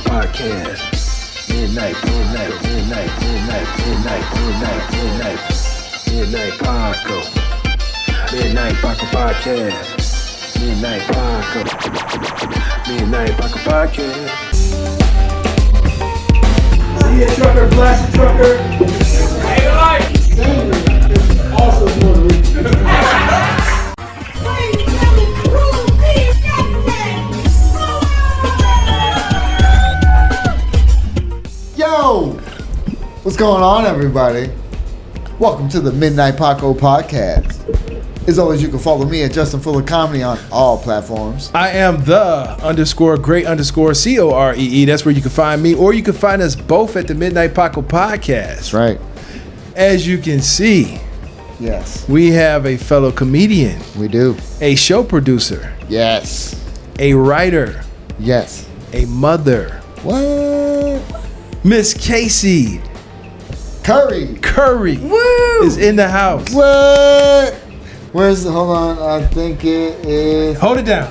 Paco Podcast. Midnight Paco. Midnight Paco Podcast. Midnight Paco Podcast. See a trucker, blast a trucker. Hey, life. Sandra is also Puerto Rican. Yo! What's going on, everybody? Welcome to the Midnight Paco Podcast. As always, you can follow me at Justin Fuller Comedy on all platforms. I am the _great_COREE. That's where you can find me, or you can find us both at the Midnight Paco Podcast. That's right. As you can see, Yes, we have a fellow comedian, we do. a show producer, Yes. a writer, Yes. a mother, What? Miss Casey Curry. Curry is in the house. What? Hold on, I think it is. Hold it down.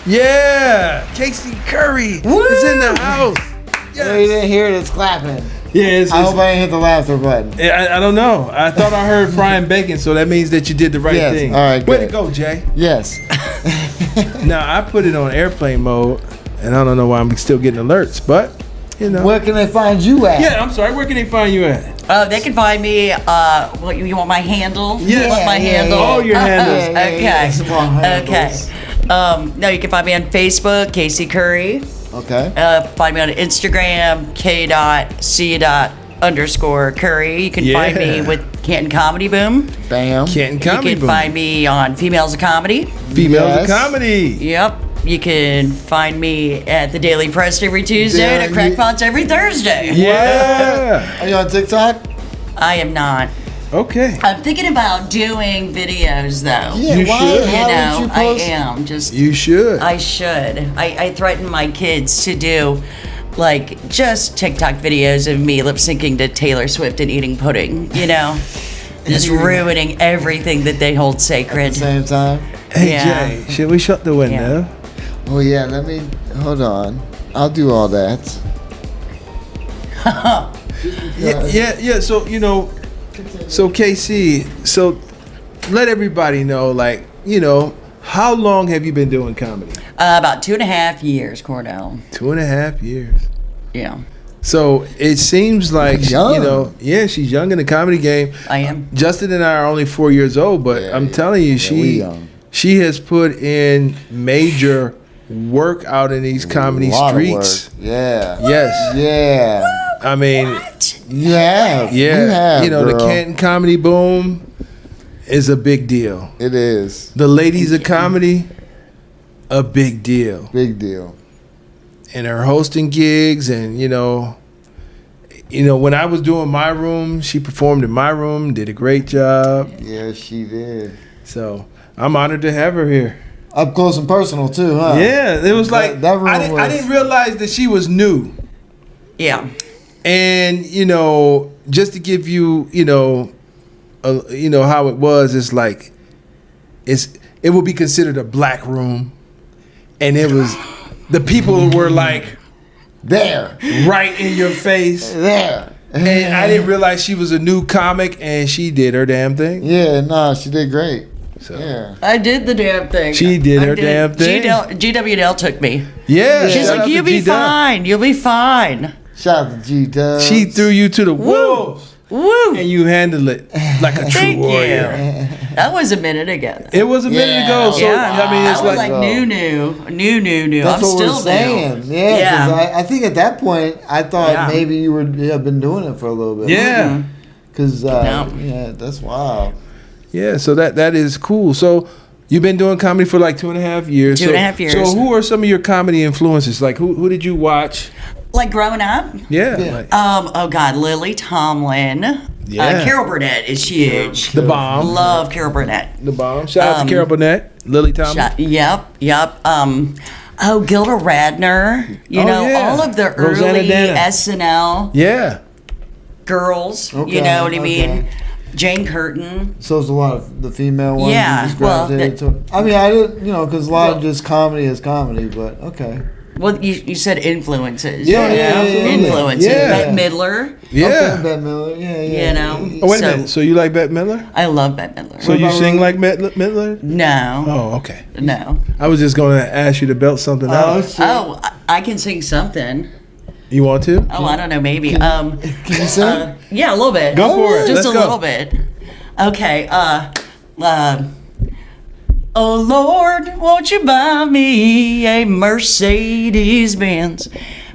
Yeah, Casey Curry is in the house. You didn't hear it, it's clapping. Yeah, I hope I didn't hit the laughter button. I don't know. I thought I heard frying bacon, so that means that you did the right Yes, thing. all right, Way good. to go, Jay. Yes. Now, I put it on airplane mode, and I don't know why I'm still getting alerts, but, you know. Where can they find you at? Yeah, I'm sorry. Where can they find you at? They can find me. You want my handle? Yes. You want my handle? All your handles. Okay. Some long handles. Okay. No, you can find me on Facebook, Casey Curry. Okay. Find me on Instagram, k.c._Curry. You can find me Yeah. with Canton Comedy Boom. Bam. Canton Comedy You can Boom. find me on Females of Comedy. Females Yes. of Comedy. Yep. You can find me at the Daily Press every Tuesday and at Yeah, Crackpots every Thursday. Yeah. Are you on TikTok? I am not. Okay. I'm thinking about doing videos though. Yeah, You why? should. How would you I post? am just. You should. I should. I threaten my kids to do, like, just TikTok videos of me lip syncing to Taylor Swift and eating pudding. You know, just ruining everything that they hold At the sacred. same time? Hey, Yeah. Jay, should we shut the window? Oh yeah, hold on. I'll do all that. Yeah. So, you know, so KC, so let everybody know, like, you know, how long have you been doing comedy? About 2.5 years, Cordell. 2.5 years. Yeah, So it seems like, Young. you know, yeah, she's young in the comedy game. I am. Justin and I are only 4 years old, but Yeah, I'm telling you, yeah, we young. she has put in major work out in these comedy Lot of streets. work. Yeah. Yes. Yeah. I mean, You have. yeah, You have, you know, the girl. Canton Comedy Boom is a big deal. It is. The ladies of comedy, a big deal. Big deal. And her hosting gigs, and you know, when I was doing my room, she performed in my room, did a great job. Yeah, she did. So I'm honored to have her here. Up close and personal too, huh? Yeah, it was like that room I was- didn't realize that she was new. Yeah. And you know, just to give you, you know how it was. It's like it would be considered a black room, and it was the people were like There. right in your face. There. And I didn't realize she was a new comic, and she did her damn thing. Yeah, nah, she did great. So Yeah. I did the damn thing. She did I her damn thing. GWL took me. yeah, She's shout out like, to you'll be G-Dub. fine. You'll be fine. Shout out to G-Dubs. She threw you to the wolves, Woo. and you handled it like a true Thank warrior. you. That was a minute ago. It was a minute Yeah. ago, so Yeah, I mean, it's I was like, like new. That's I'm what still we're saying. new. Yeah, 'cause I think at that point I thought Yeah. maybe you have been doing it for a little bit. yeah, Because No. yeah, that's wild. yeah. So that is cool. So you've been doing comedy for like 2.5 years. 2.5 years. So who are some of your comedy influences? Like who did you watch? Like growing up, Yeah, Yeah. like oh God, Lily Tomlin. Yeah. Carol Burnett is huge. the bomb, Love Carol Burnett. the bomb. Shout out to Carol Burnett, Lily Thomas. Yep. Oh, Gilda Radner. You Oh, know, yeah. all of the Rosanna early Dana. SNL Yeah, girls. Okay, You know what I mean? okay. Jane Curtin. So it's a lot of the female ones. Yeah, you just well, gravitated to. I mean, I didn't, because a lot of just comedy is comedy, but okay. Well, you said influences. Yeah, absolutely. Influences. Yeah. Bette Midler. Yeah. Okay, Bette Midler. Yeah. You know. Oh, wait a minute. So you like Bette Midler? I love Bette Midler. So you sing like Midler? No. Oh, okay. No. I was just going to ask you to belt something out. shit. Oh, I can sing something. You want to? Oh, I don't know. Maybe. Can you sing? Yeah, a little bit. Go for it. Just Let's a go. little bit. Okay. Oh Lord, won't you buy me a Mercedes Benz?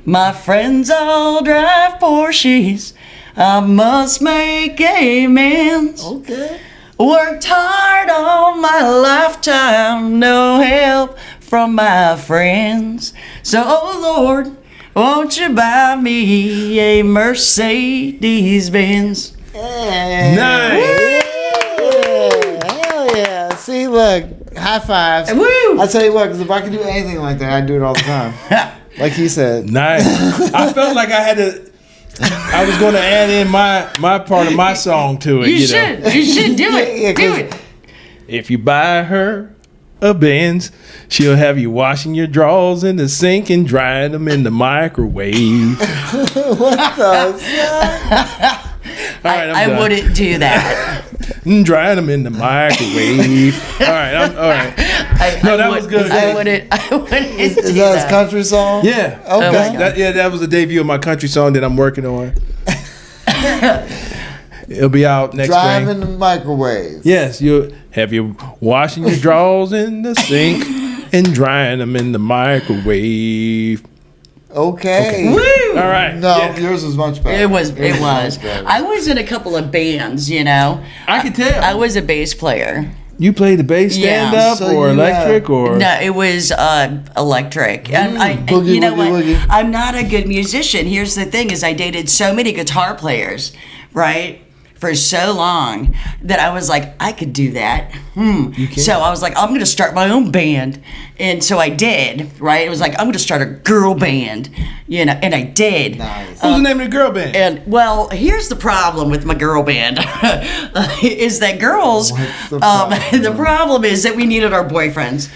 My friends all drive Porsches. I must make amends. Okay. Worked hard all my lifetime, no help from my friends. So, oh Lord, won't you buy me a Mercedes Benz? Hey. Nice. Yeah. Hell yeah. See, look, high fives. Woo! I tell you what, because if I could do anything like that, I'd do it all the time. Like he said. Nice. I felt like I was going to add in my part of my song to it. You should do it. Yeah, Do 'cause- it. If you buy her a Benz, she'll have you washing your drawers in the sink and drying them in the microwave. What the fuck? All right, I'm I done. wouldn't do that. Drying them in the microwave. All right, all right. No, that was good. I wouldn't Is do that his that. country song? Yeah. Okay. That was the debut of my country song that I'm working on. It'll be out next Drive spring. in the microwave. Yes, you have you washing your drawers in the sink and drying them in the microwave. Okay. Woo! All right. No, yeah. yours was much better. It was. much better. I was in a couple of bands, you know. I can tell. I was a bass player. You play the bass Yeah. stand up So or you electric or No, it was electric. And Boogie, you know woogie, what? woogie. I'm not a good musician. Here's the thing: is I dated so many guitar players, right? For so long that I was like, I could do that. So I was like, I'm going to start my own band. And so I did, right? It was like, I'm going to start a girl band, you know, and I did. Nice. who's the name of the girl band? And well, here's the problem with my girl band is that girls, What's the problem? the problem is that we needed our boyfriends.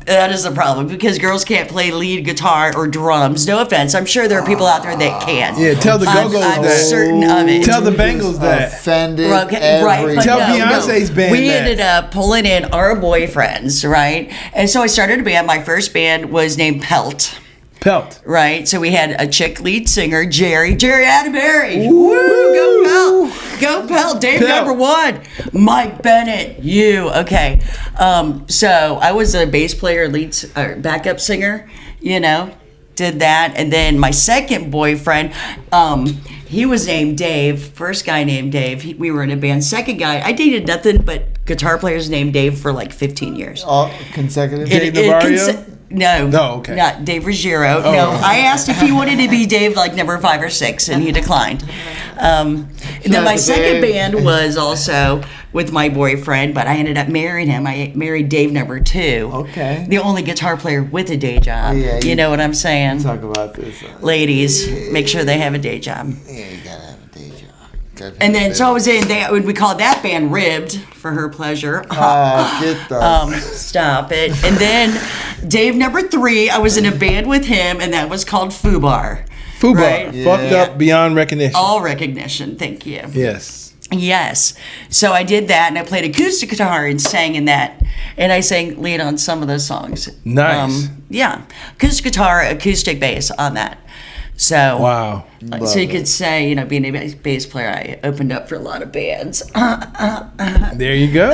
That is the problem because girls can't play lead guitar or drums. No offense. I'm sure there are people out there that can. Yeah, tell the I'm Go-Go's that. certain of it. Tell the Bengals that. Offended Okay, right, but Tell no, Beyonce's band We that. ended up pulling in our boyfriends, right? And so I started a band. My first band was named Pelt. Pelt. Right, so we had a chick lead singer, Jerry Atterbury. Woo, go Pelt, go Pelt. Dave Pelt. #1, Mike Bennett. You okay? So I was a bass player, backup singer. You know, did that, and then my second boyfriend, he was named Dave. First guy named Dave. We were in a band. Second guy, I dated nothing but guitar players named Dave for like 15 years. All consecutive. Dave Navarro? No. No, okay. Not Dave Ruggiero. Oh. No, I asked if he wanted to be Dave like number 5 or 6, and he declined. And then my second band was also with my boyfriend, but I ended up marrying him. I married Dave #2. Okay. The only guitar player with a day job. Yeah, you know what I'm saying? Talk about this. Ladies, make sure they have a day job. Yeah, you gotta have a day job. Gotta And have then a so I day was in, we called that band Ribbed for her pleasure. job. Get the. Stop it. And then Dave #3, I was in a band with him, and that was called Fubar. Fubar. Right? Fucked Yeah. up beyond recognition. All recognition. Thank you. Yes. Yes. So I did that, and I played acoustic guitar and sang in that. And I sang lead on some of those songs. Nice. Yeah. Acoustic guitar, acoustic bass on that. So Wow. So you could say, you know, being a bass player, I opened up for a lot of bands. There you go.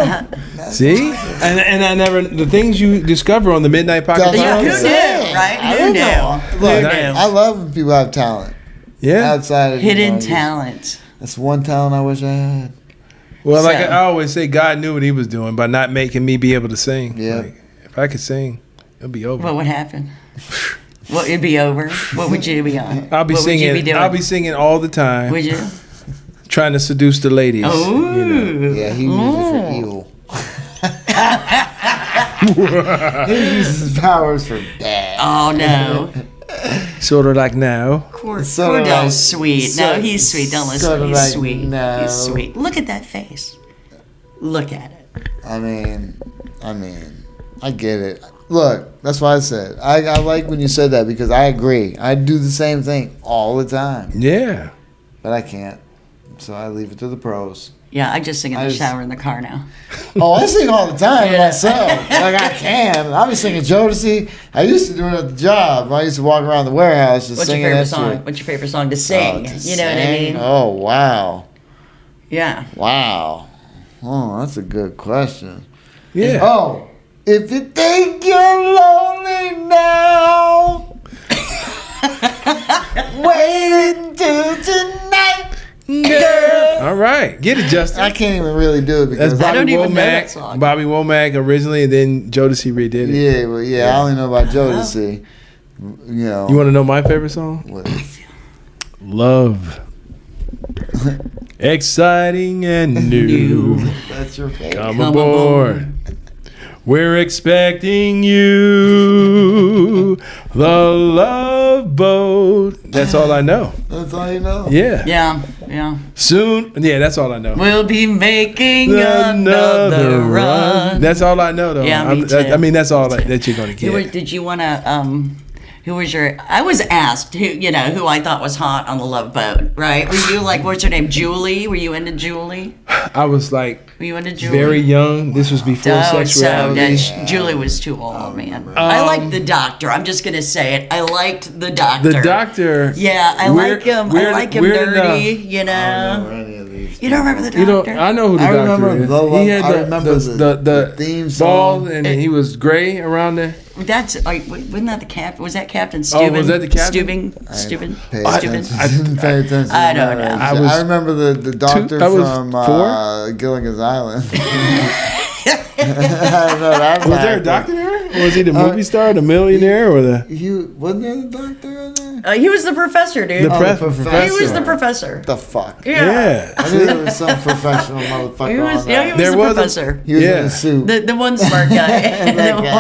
See? And I never, the things you discover on the Midnight Paco That's Yeah, what I'm who Podcast. saying. knew, right? I Who don't knew? know. Who Look, knew? I love when people have talent Yeah. outside of Hidden just- talent. That's one talent I wish I had. Well, like So- I always say, God knew what he was doing by not making me be able to sing. Yeah. Like, if I could sing, it'll be over. What would happen? What would be over? What would you be on? I'll be what singing. Would you be doing? I'll be singing all the time, Would you? trying to seduce the ladies. Ooh. You know. Yeah, he uses it for evil. He uses his powers for bad. Oh no. Sort of like now. Sort of Cordell's like- sweet. No, he's sweet. Don't listen. sort of He's like, sweet. no. He's sweet. Look at that face. Look at it. I mean, I get it. Look, that's why I said I like when you said that because I agree. I do the same thing all the time, Yeah. but I can't. So I leave it to the pros. Yeah, I just sing in the shower in the car now. Oh, I sing all the time Yeah. myself. Like I can. I was singing Jodeci. I used to do it at the job. I used to walk around the warehouse just What's your singing favorite that song? shit. What's your favorite song to sing? To You know what I sing? mean? Oh, wow. Yeah. Wow. Oh, that's a good question. Yeah. Oh, if you think you're lonely now, wait until tonight. Girl. All right. Get it, Justin. I can't even really do it That's because Bobby don't even know that Womack. song. Bobby Womack originally, and then Jodeci redid it. yeah, well, yeah, I only know about Jodeci. You know, You want to know my favorite song? what? Love. Exciting and new. That's your favorite. Come aboard. We're expecting you. The Love Boat. That's all I know. That's all you know. Yeah. Yeah. Yeah. Soon. Yeah, that's all I know. We'll be making another run. That's all I know, though. Yeah, me too. I mean, that's all that you're gonna get. Did you want to? Who was your? I was asked who I thought was hot on the Love Boat. Right? Were you like, what's her name? Julie? Were you into Julie? I was like Were you into Julie? very young. This was before sexuality. Julie was too old, man. I liked the Doctor. I'm just gonna say it. I liked the Doctor. The Doctor. Yeah, I like him. I like him weird dirty. enough. You I don't know. remember any of these. You don't remember the You Doctor? know, I know who the I Doctor remember is. the- He had I remember the theme bald, song. and he was gray around there. That's wasn't that the cap? Was that Captain Oh, Steuben? was that the captain? Steuben. Pay Steuben. attention. I didn't pay attention. I don't know. I remember the doctor I was from 4? Gilligan's Island. I don't know that Was there a fact, doctor there? Was he the movie star, the millionaire, or the? but wasn't there the doctor in there? He was the professor, dude. The professor. He was the professor. The fuck? Yeah. I knew there was some professional motherfucker He was, on yeah, that. he was There the was a- professor. He was in Yeah. a suit. The one smart guy.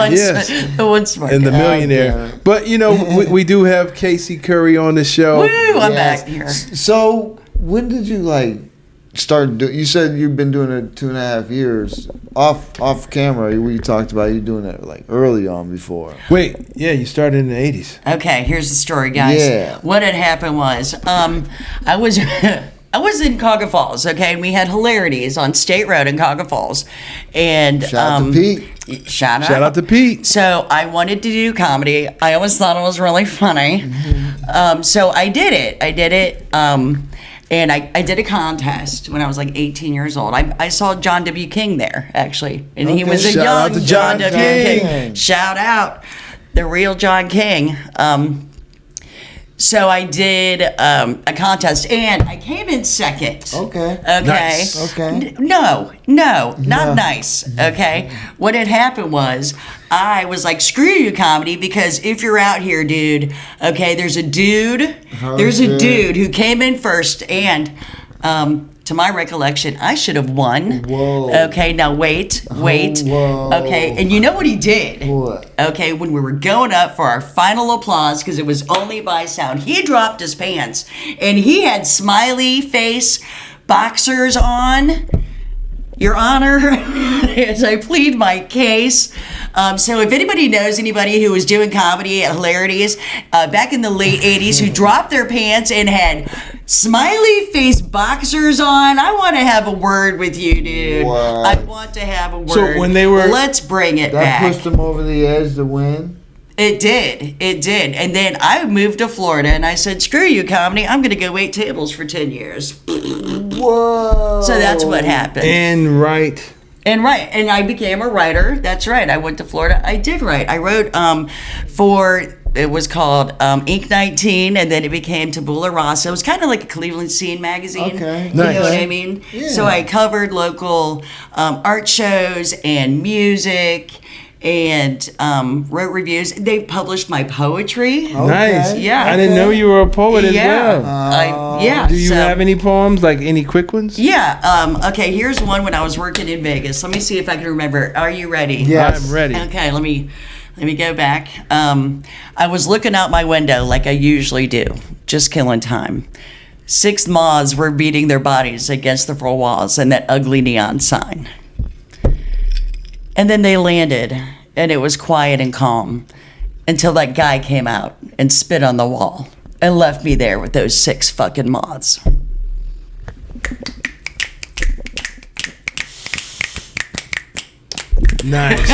Yes. The one smart And the guy. millionaire. damn. But we do have Casey Curry on the show. Woo, I'm Yes. back here. So when did you start doing? You said you've been doing it 2.5 years off camera. We talked about you doing it early on before. Wait, yeah, you started in the 80s. Okay, here's the story, guys. Yeah. What had happened was, I was I was in Cogga Falls, okay, and we had Hilarities on State Road in Cogga Falls, and Shout out to Pete. Shout Shout out to Pete. So I wanted to do comedy. I always thought it was really funny. So I did it. And I did a contest when I was like 18 years old. I saw John W. King there, actually. And he Okay. was a Shout out young to John John W. King. King. Shout out. The real John King. So I did a contest, and I came in second. Okay. Okay. Nice. Okay. No, not nice. Okay. What had happened was I was like, screw you, comedy, because if you're out here, dude, okay, there's a dude who came in first, and to my recollection, I should have won. Whoa. Okay, now wait. Whoa. Okay, and you know what he did? What? Okay, when we were going up for our final applause, because it was only by sound, he dropped his pants, and he had smiley face boxers on. Your Honor, as I plead my case. So if anybody knows anybody who was doing comedy at Hilarities back in the late 80s who dropped their pants and had smiley face boxers on, I want to have a word with you, dude. What? I want to have a word. So when they were- Let's bring it That back. pushed him over the edge to win. It did. And then I moved to Florida and I said, screw you, comedy. I'm going to go wait tables for 10 years. Whoa. So that's what happened. And right. And I became a writer. That's right. I went to Florida. I did write. I wrote it was called Ink 19, and then it became Tabula Rasa. It was kind of like a Cleveland Scene magazine. Okay. You know Nice. what I mean? Yeah. So I covered local art shows and music and wrote reviews. They published my poetry. Okay. Nice. Yeah. I didn't know you were a poet as Yeah. well. Do you have any poems, like any quick ones? Yeah. Okay, here's one when I was working in Vegas. Let me see if I can remember. Are you ready? Yes. I'm ready. Okay, let me go back. I was looking out my window like I usually do, just killing time. 6 moths were beating their bodies against the 4 walls and that ugly neon sign. And then they landed and it was quiet and calm until that guy came out and spit on the wall and left me there with those 6 fucking moths. Nice.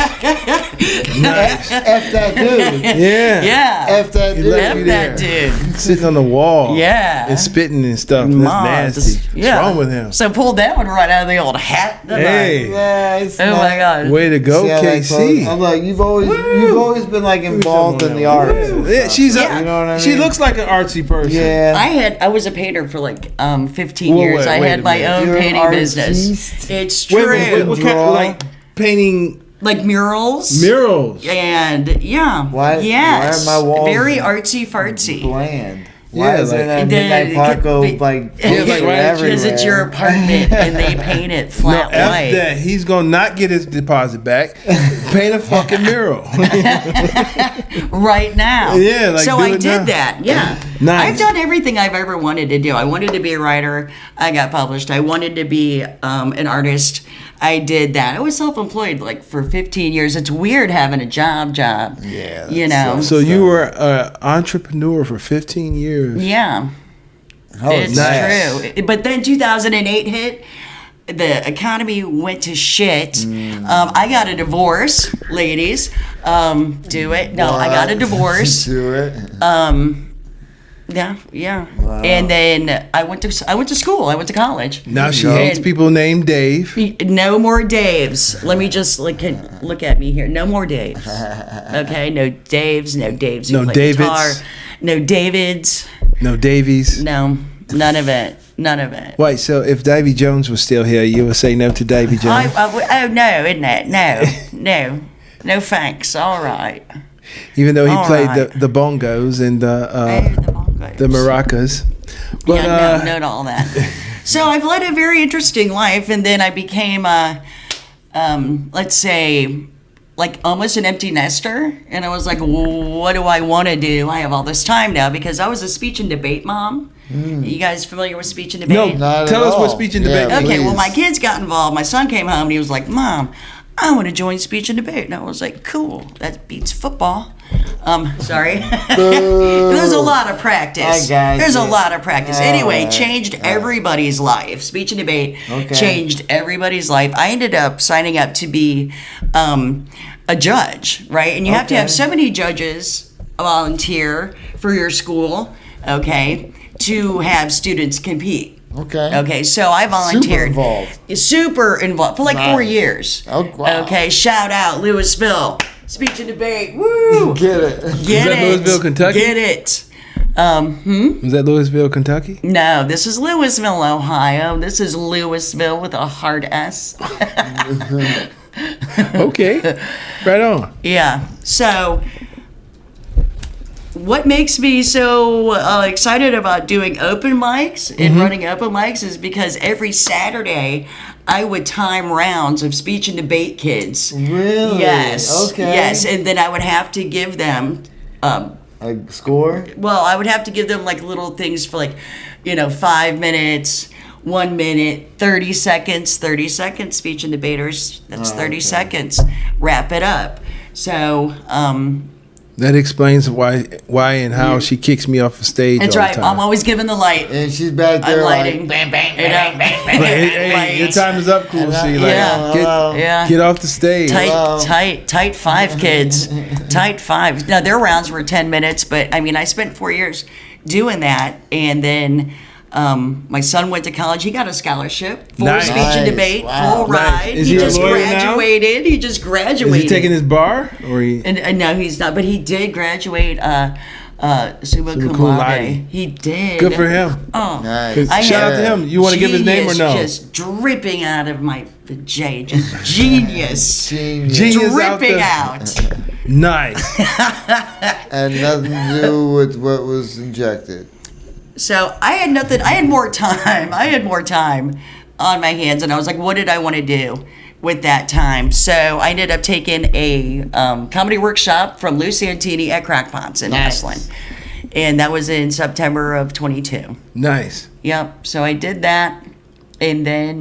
Nice. F that dude. Yeah. Yeah. F that He dude. left you F that there. dude. Sitting on the wall. Yeah. And spitting and stuff. That's Moths. nasty. What's wrong with him? So pulled that one right out of the old hat. didn't I? Hey. Yeah, it's Oh not- my God. Way to go, See how that KC. goes? I'm like, you've always been like involved in the arts. Yeah, she's Yeah. You know what I mean? She looks like an artsy person. Yeah. I was a painter for like 15 Whoa, years. wait, I wait had a my minute. own You're an painting business. artiste? It's Wait, true. wait, what kind Draw? like painting Like murals. murals? And yeah. Why Yes. are my walls very artsy fartsy. bland? Why Yeah, is like- there that The- Midnight Paco the- like Yeah, like, poster why- everywhere? Because it's your apartment and they paint it flat No, F white. that. He's gonna not get his deposit back. Paint a fucking mural. Right now. Yeah, like, so do I it did now. that. Yeah. Nice. I've done everything I've ever wanted to do. I wanted to be a writer. I got published. I wanted to be an artist. I did that. I was self-employed like for 15 years. It's weird having a job. Yeah, You that know. sucks. So you were an entrepreneur for 15 years. Yeah. Oh, It's nice. true. But then 2008 hit. The economy went to shit. I got a divorce, ladies. Do it. No, I got a What? divorce. Do it. Yeah. Wow. And then I went to school. I went to college. Now she go. hates people named Dave. No more Daves. Let me just look at me here. No more Daves. Okay, no Daves. No Daves. who No play Davids. guitar. No Davids. No Davies. No, none of it. None of it. Wait, so if Davy Jones was still here, you would say no to Davy Jones? Oh no, isn't it? No thanks. All right. Even though he all played right. the bongos and Oh, the bongos. the maracas. But, Yeah, no, all that. So I've led a very interesting life, and then I became let's say, like almost an empty nester. And I was like, what do I want to do? I have all this time now because I was a speech and debate mom. You guys familiar with speech and debate? No, Not tell at us what all. speech and Yeah, debate. Okay, well, please. my kids got involved. My son came home and he was like, Mom, I want to join speech and debate. And I was like, cool, that beats football. Sorry. There's a lot of practice. I got There's a you. lot of practice. All Anyway, right. changed everybody's life. Speech and debate Okay. changed everybody's life. I ended up signing up to be a judge, right? And you have to Okay. have 70 judges volunteer for your school, okay, to have students compete. Okay. Okay, so I volunteered. Super involved for like 4 Nice. years. Oh, wow. Okay, shout out Louisville. Speech and debate. Woo! Get it. Get that it. Louisville, Kentucky? Get it. Was that Louisville, Kentucky? No, this is Louisville, Ohio. This is Louisville with a hard S. Okay. Right on. Yeah. So, what makes me so excited about doing open mics and running open mics is because every Saturday I would time rounds of speech and debate kids. Really? Yes. Okay. Yes, and then I would have to give them. A score? Well, I would have to give them like little things for like, 5 minutes, 1 minute, 30 seconds, 30 seconds. Speech and debaters. That's 30 okay. seconds. Wrap it up. So. That explains why and how she kicks me off the stage. That's all right. The time. I'm always giving the light. And she's back I'm there lighting. like, Bang, bang, bang, bang, bang. Like, hey, your time is up, cool. See, like, Yeah. Yeah. get off the stage. Wow. Tight 5, kids. Tight 5. Now, their rounds were 10 minutes, but I mean, I spent 4 years doing that. And then my son went to college. He got a scholarship for Nice. speech and Nice. debate, Wow. full Nice. ride. Is He he a just lawyer now? graduated. He just graduated. Is he taking his bar or he? And no, he's not. But he did graduate summa cum cum laude. laude. He did. Good for him. Oh, Nice. I Shout out to him. You want to give his name or genius no? Just dripping out of my vajay. Just genius. Genius. Genius out Dripping there. out. Nice. And nothing to do with what was injected. So I had nothing. I had more time. I had more time on my hands, and I was like, what did I want to do with that time? So I ended up taking a comedy workshop from Lou Santini at Crackpots in Nice. Westland. And that was in September of 22. Nice. Yep. So I did that, and then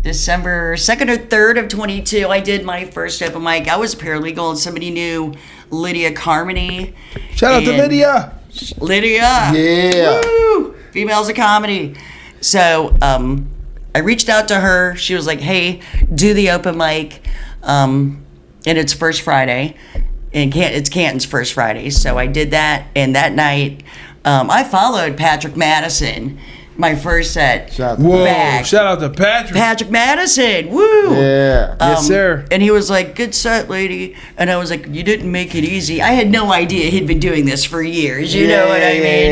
December 2nd or 3rd of 22, I did my first open mic. I was a paralegal, and somebody knew Lydia Carmody. Shout out to Lydia. Lydia. Yeah. Woo! Females of comedy. So I reached out to her. She was like, hey, do the open mic. And it's first Friday. And it's Canton's first Friday. So I did that. And that night, I followed Patrick Madison. My first set. Whoa! Back. Shout out to Patrick. Patrick Madison. Woo! Yeah. Yes, sir. And he was like, good set, lady. And I was like, you didn't make it easy. I had no idea he'd been doing this for years. You know what I mean?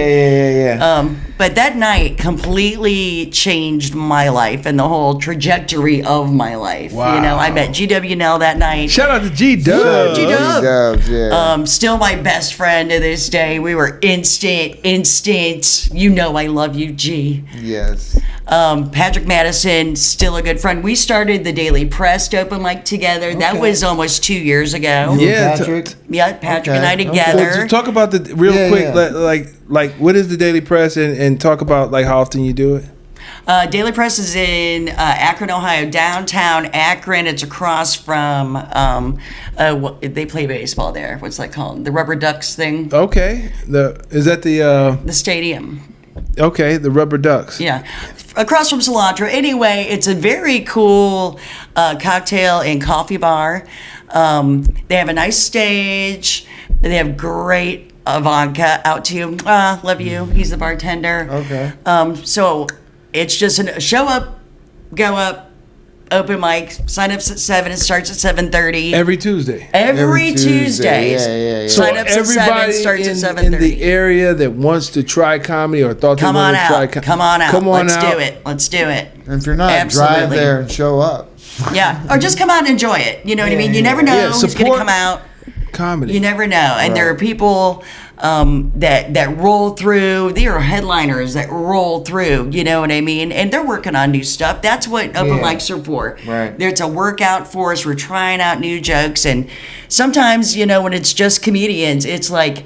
Yeah. But that night completely changed my life and the whole trajectory of my life. Wow. You know, I met GW Nell that night. Shout out to G-Dub. G-Dub. Dubs, yeah. Still my best friend to this day. We were instant. You know I love you, G. Yes. Patrick Madison, still a good friend. We started the Daily Press open mic together. That Okay. was almost 2 years ago. Yeah, Patrick. Yeah, Patrick and I Okay. together. Well, talk about the real Yeah, quick, yeah. like what is the Daily Press, and talk about like how often you do it. Daily Press is in Akron, Ohio, downtown Akron. It's across from, they play baseball there. What's that called? The Rubber Ducks thing? Okay, is that the The stadium. okay, the Rubber Ducks? Yeah. Across from Cilantro. Anyway, it's a very cool cocktail and coffee bar. They have a nice stage. They have great vodka out to you. Love you. He's the bartender. Okay. So it's just a show up, go up, open mic, sign up at 7. It starts at 7:30. Every Tuesday. Every Tuesday. Yeah. Sign up at 7, starts at in 7:30. the area that wants to try comedy or thought Come they on wanted to try out. Come on out. Let's do it. Let's do it. And if you're not, drive Absolutely. there and show up. Yeah. Or just come out and enjoy it. You know what I mean? You never know Yeah, who's going to support- come out. Comedy. You never know. And there are people that roll through. There are headliners that roll through. You know what I mean? And they're working on new stuff. That's what open Yeah. mics are for. Right. It's a workout for us. We're trying out new jokes. And sometimes, you know, when it's just comedians, it's like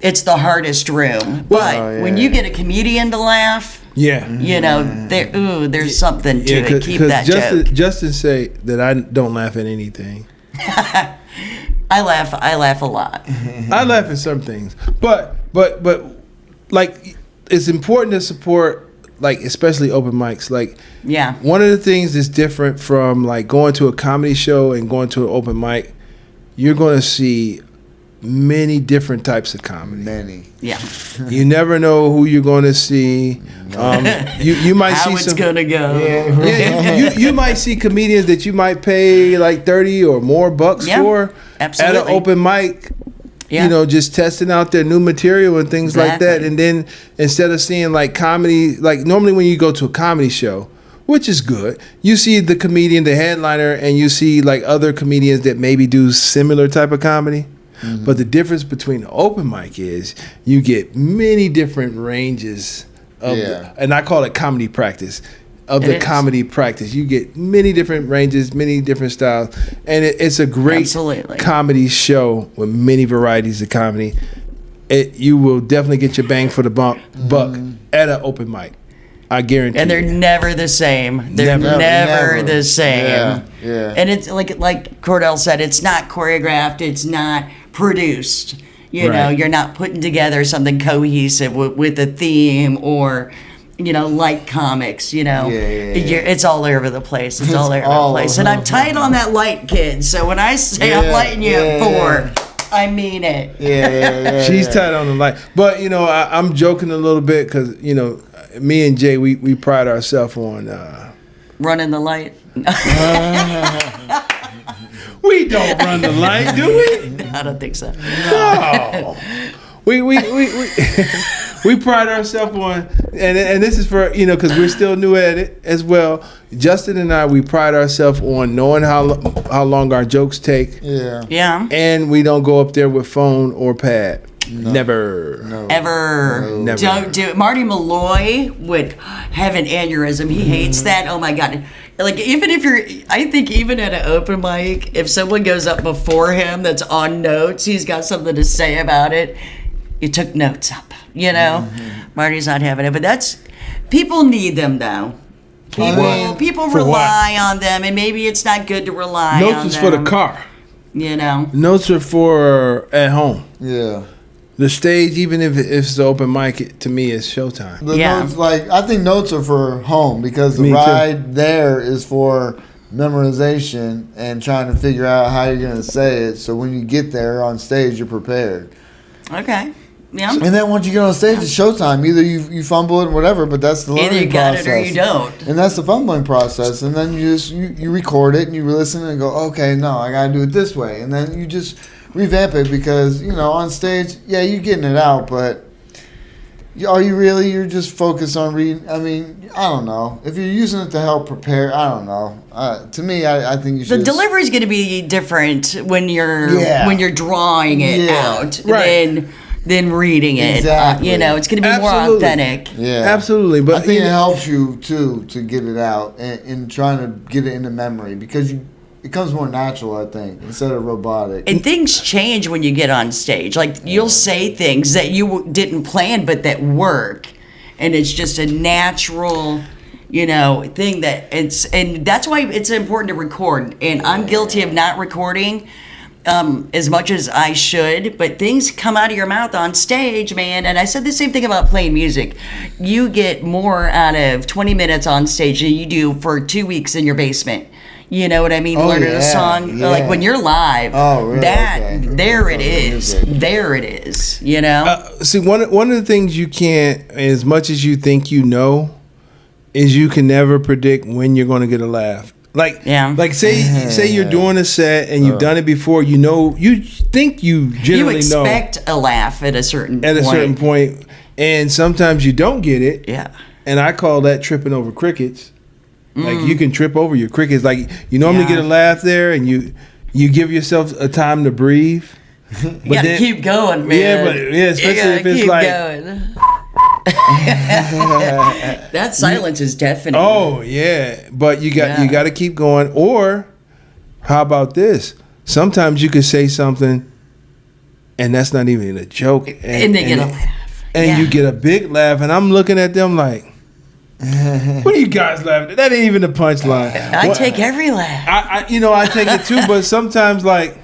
it's the hardest room. But when you get a comedian to laugh, Yeah. you know, there's something to it. Keep that Justin, joke. Justin say that I don't laugh at anything. I laugh a lot. I laugh at some things, but like it's important to support, like especially open mics. Like Yeah. one of the things that's different from like going to a comedy show and going to an open mic, you're going to see many different types of comedy. Many. Yeah. You never know who you're going to see. You might How see it's some. going to go. Yeah, you might see comedians that you might pay like $30 or more bucks Yeah, for absolutely. at an open mic. Yeah. You know, just testing out their new material and things like that. Exactly. And then instead of seeing like comedy, like normally when you go to a comedy show, which is good, you see the comedian, the headliner, and you see like other comedians that maybe do similar type of comedy. Mm-hmm. But the difference between the open mic is you get many different ranges of, and I call it comedy practice, of It the is. comedy practice. You get many different ranges, many different styles, and it's a great Absolutely. comedy show with many varieties of comedy. You will definitely get your bang for the buck at an open mic. I guarantee. And they're you. never the same. They're Never. never the same. Yeah. And it's like Cordell said, it's not choreographed. It's not produced. You know, Right. you're not putting together something cohesive with a theme or, you know, like comics. You know, it's all over the place. It's all over the place. And I'm tight on that light, kid. So when I say I'm lighting you at 4. I mean it. She's tight on the light. But, you know, I'm joking a little bit because, you know, me and Jay, we pride ourselves on... Running the light. We don't run the light, do we? I don't think so. No. We pride ourselves on, and this is for, you know, because we're still new at it as well. Justin and I, we pride ourselves on knowing how long our jokes take. Yeah. And we don't go up there with phone or pad. Never. Ever. Never. Don't do it. Marty Malloy would have an aneurysm. He hates that. Oh my God. Like, I think even at an open mic, if someone goes up before him that's on notes, he's got something to say about it. You took notes up, you know? Marty's not having it. But people need them though. People For rely on them, and maybe it's not good to rely on them. Notes is for the car. You know. Notes are for at home. Yeah. The stage, even if it's open mic, to me is showtime. The notes, I think notes are for home because the ride there is for memorization and trying to figure out how you're going to say it. So when you get there on stage, you're prepared. Okay. Yeah. And then once you get on stage, it's showtime. Either you fumble it or whatever, but that's the learning process. Either you got it or you don't. And that's the fumbling process. And then you record it and you listen and go, okay, no, I got to do it this way. And then you just revamp it because, on stage, you're getting it out, but are you really? You're just focused on reading. I mean, I don't know. If you're using it to help prepare, I don't know. To me, I think you should. The delivery is going to be different when you're drawing it out than reading it. Exactly. It's going to be more authentic. Yeah, absolutely. But I think it helps you too to get it out and trying to get it into memory because it comes more natural, I think, instead of robotic. And things change when you get on stage. Like, you'll say things that you didn't plan, but that work. And it's just a natural, thing and that's why it's important to record. And I'm guilty of not recording as much as I should, but things come out of your mouth on stage, man. And I said the same thing about playing music. You get more out of 20 minutes on stage than you do for 2 weeks in your basement. You know what I mean? Learning a song. Yeah. Like when you're live, really? There it is. There it is. See, one of the things you can't, as much as you think is you can never predict when you're going to get a laugh. Like say you're doing a set and you've done it before. You think you generally know. You expect a laugh at a certain point, and sometimes you don't get it. Yeah. And I call that tripping over crickets. Like you can trip over your crickets. Like you normally get a laugh there, and you give yourself a time to breathe. But you gotta keep going, man. Especially if it's like going. That silence is deafening. Oh yeah, but you got to keep going. Or how about this? Sometimes you could say something, and that's not even a joke, and they get a laugh, and you get a big laugh, and I'm looking at them like. What are you guys laughing at? That ain't even the punchline. I take every laugh. I take it too, but sometimes like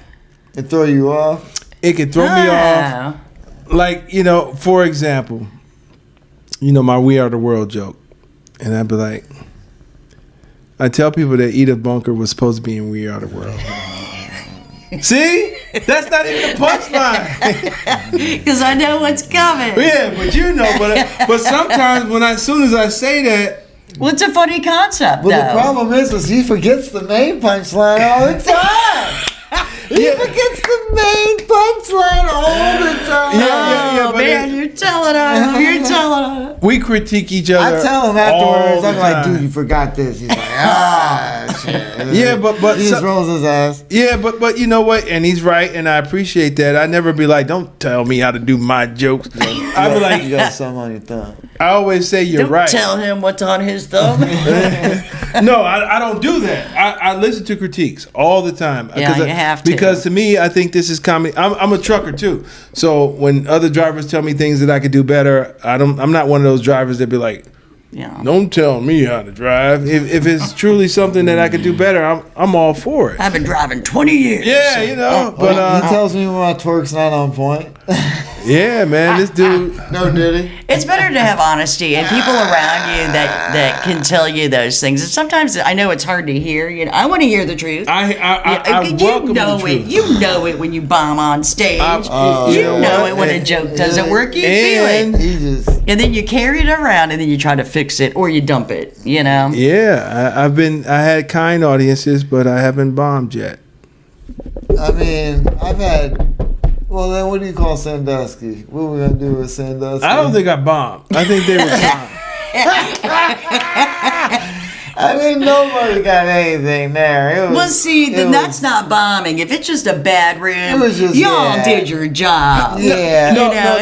it throw you off. It could throw me off. Like, for example, my "We Are the World" joke. And I'd be like, I tell people that Edith Bunker was supposed to be in "We Are the World." See? That's not even a punchline. Because I know what's coming. Yeah, but sometimes as soon as I say that. Well, it's a funny concept, though. The problem is he forgets the main punchline all the time. He forgets the main punchline all the time. Yeah, man, you're telling us. We critique each other. I tell him afterwards. I'm like, dude, you forgot this. He's like, shit. Yeah, but he just rolls his ass. Yeah, but you know what? And he's right, and I appreciate that. I never be like, don't tell me how to do my jokes. I be like, you got something on your thumb. I always say you're right. Don't tell him what's on his thumb. No, I don't do that. I listen to critiques all the time. Yeah, you have to. Because to me, I think this is comedy. I'm a trucker too. So when other drivers tell me things that I could do better, I'm not one of those drivers that be like, don't tell me how to drive. If it's truly something that I could do better, I'm all for it. I've been driving 20 years. Yeah, but he tells me when my twerk's not on point. Yeah, man, this dude. No, did he? It's better to have honesty and people around you that can tell you those things. And sometimes I know it's hard to hear. I want to hear the truth. I welcome the truth. You know it when you bomb on stage. You know it when a joke doesn't work. You feel it. And then you carry it around and then you try to fix it or you dump it. Yeah, I had kind audiences, but I haven't bombed yet. I mean, I've had. Well, then what do you call Sandusky? What are we going to do with Sandusky? I don't think I bombed. I think they were bombed. I mean, nobody got anything there. That's not bombing. If it's just a bad room, y'all did your job. Yeah.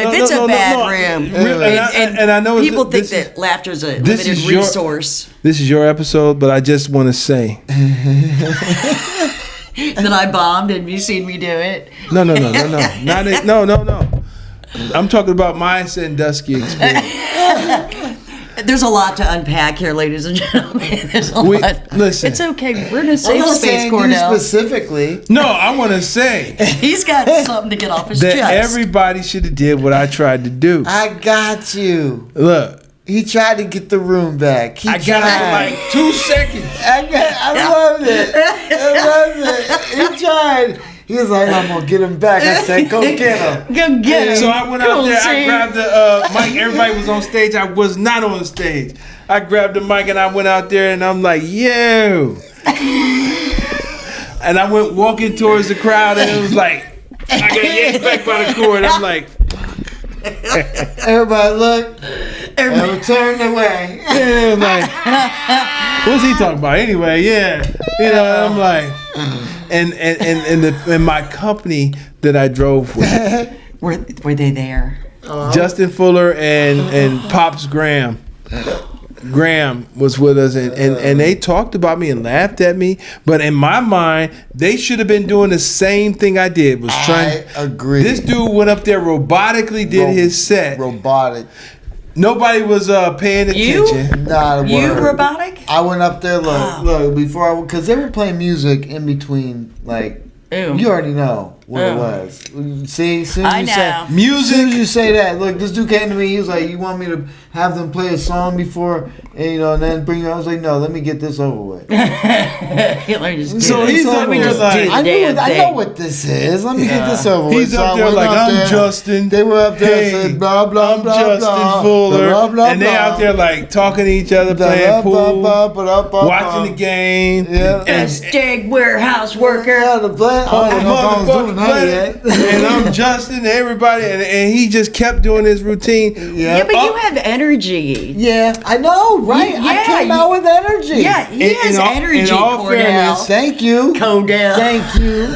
If it's a bad room, and I know people think that laughter is a limited resource. This is your episode, but I just want to say. And then I bombed, and you seen me do it. No. Not it. No. I'm talking about my Sandusky experience. There's a lot to unpack here, ladies and gentlemen. There's a lot. Listen. It's okay. We're in a I'm safe not space, saying you Cordell. specifically. No, I want to say He's got something to get off his that chest. everybody should have did what I tried to do. I got you. Look, He tried to get the room back. I got it for like 2 seconds. I loved it. I loved it. He tried. He was like, I'm going to get him back. I said, go get him. Go get him. So I went out there, I grabbed the mic. Everybody was on stage. I was not on stage. I grabbed the mic and I went out there and I'm like, yo. And I went walking towards the crowd and it was like, I got yanked back by the cord. I'm like, Everybody looked. Everybody turned away. and it was like, what's he talking about anyway? Yeah. You know, I'm like, and my company that I drove with, Were they there? Justin Fuller and Pops Graham. Graham was with us and they talked about me and laughed at me, but in my mind they should have been doing the same thing I did. I agree. This dude went up there robotically did his set. Robotic. Nobody was paying attention. Not a word. You robotic? I went up there, look, before because they were playing music in between, like, Ew. you already know what it Ew. was. See, as soon as I you know. say Music. as soon as you say that, look, this dude came to me. He was like, "You want me to have them play a song before, and and then bring it?" I was like, "No, let me get this over with." Hitler just So did it. he's Let up me there just like- do the I damn I thing. I know what this is. Let me get this over with. He's So up I there went like, up I'm there. Justin. They were up there Hey, saying blah blah I'm blah Justin blah, Fuller, blah, blah, and they blah. out there like talking to each other, Blah, playing blah, pool, blah, blah, blah, watching the game. Yeah. And Steg warehouse worker. Yeah, the plan. Oh, I didn't know if I was doing that yet. and I'm Justin, everybody, and he just kept doing his routine. Yeah, but you have energy. Yeah, I know, right? I Yeah, came out with energy. Yeah, he has energy, in all Cordell. fairness, Thank you. Cordell. Thank you.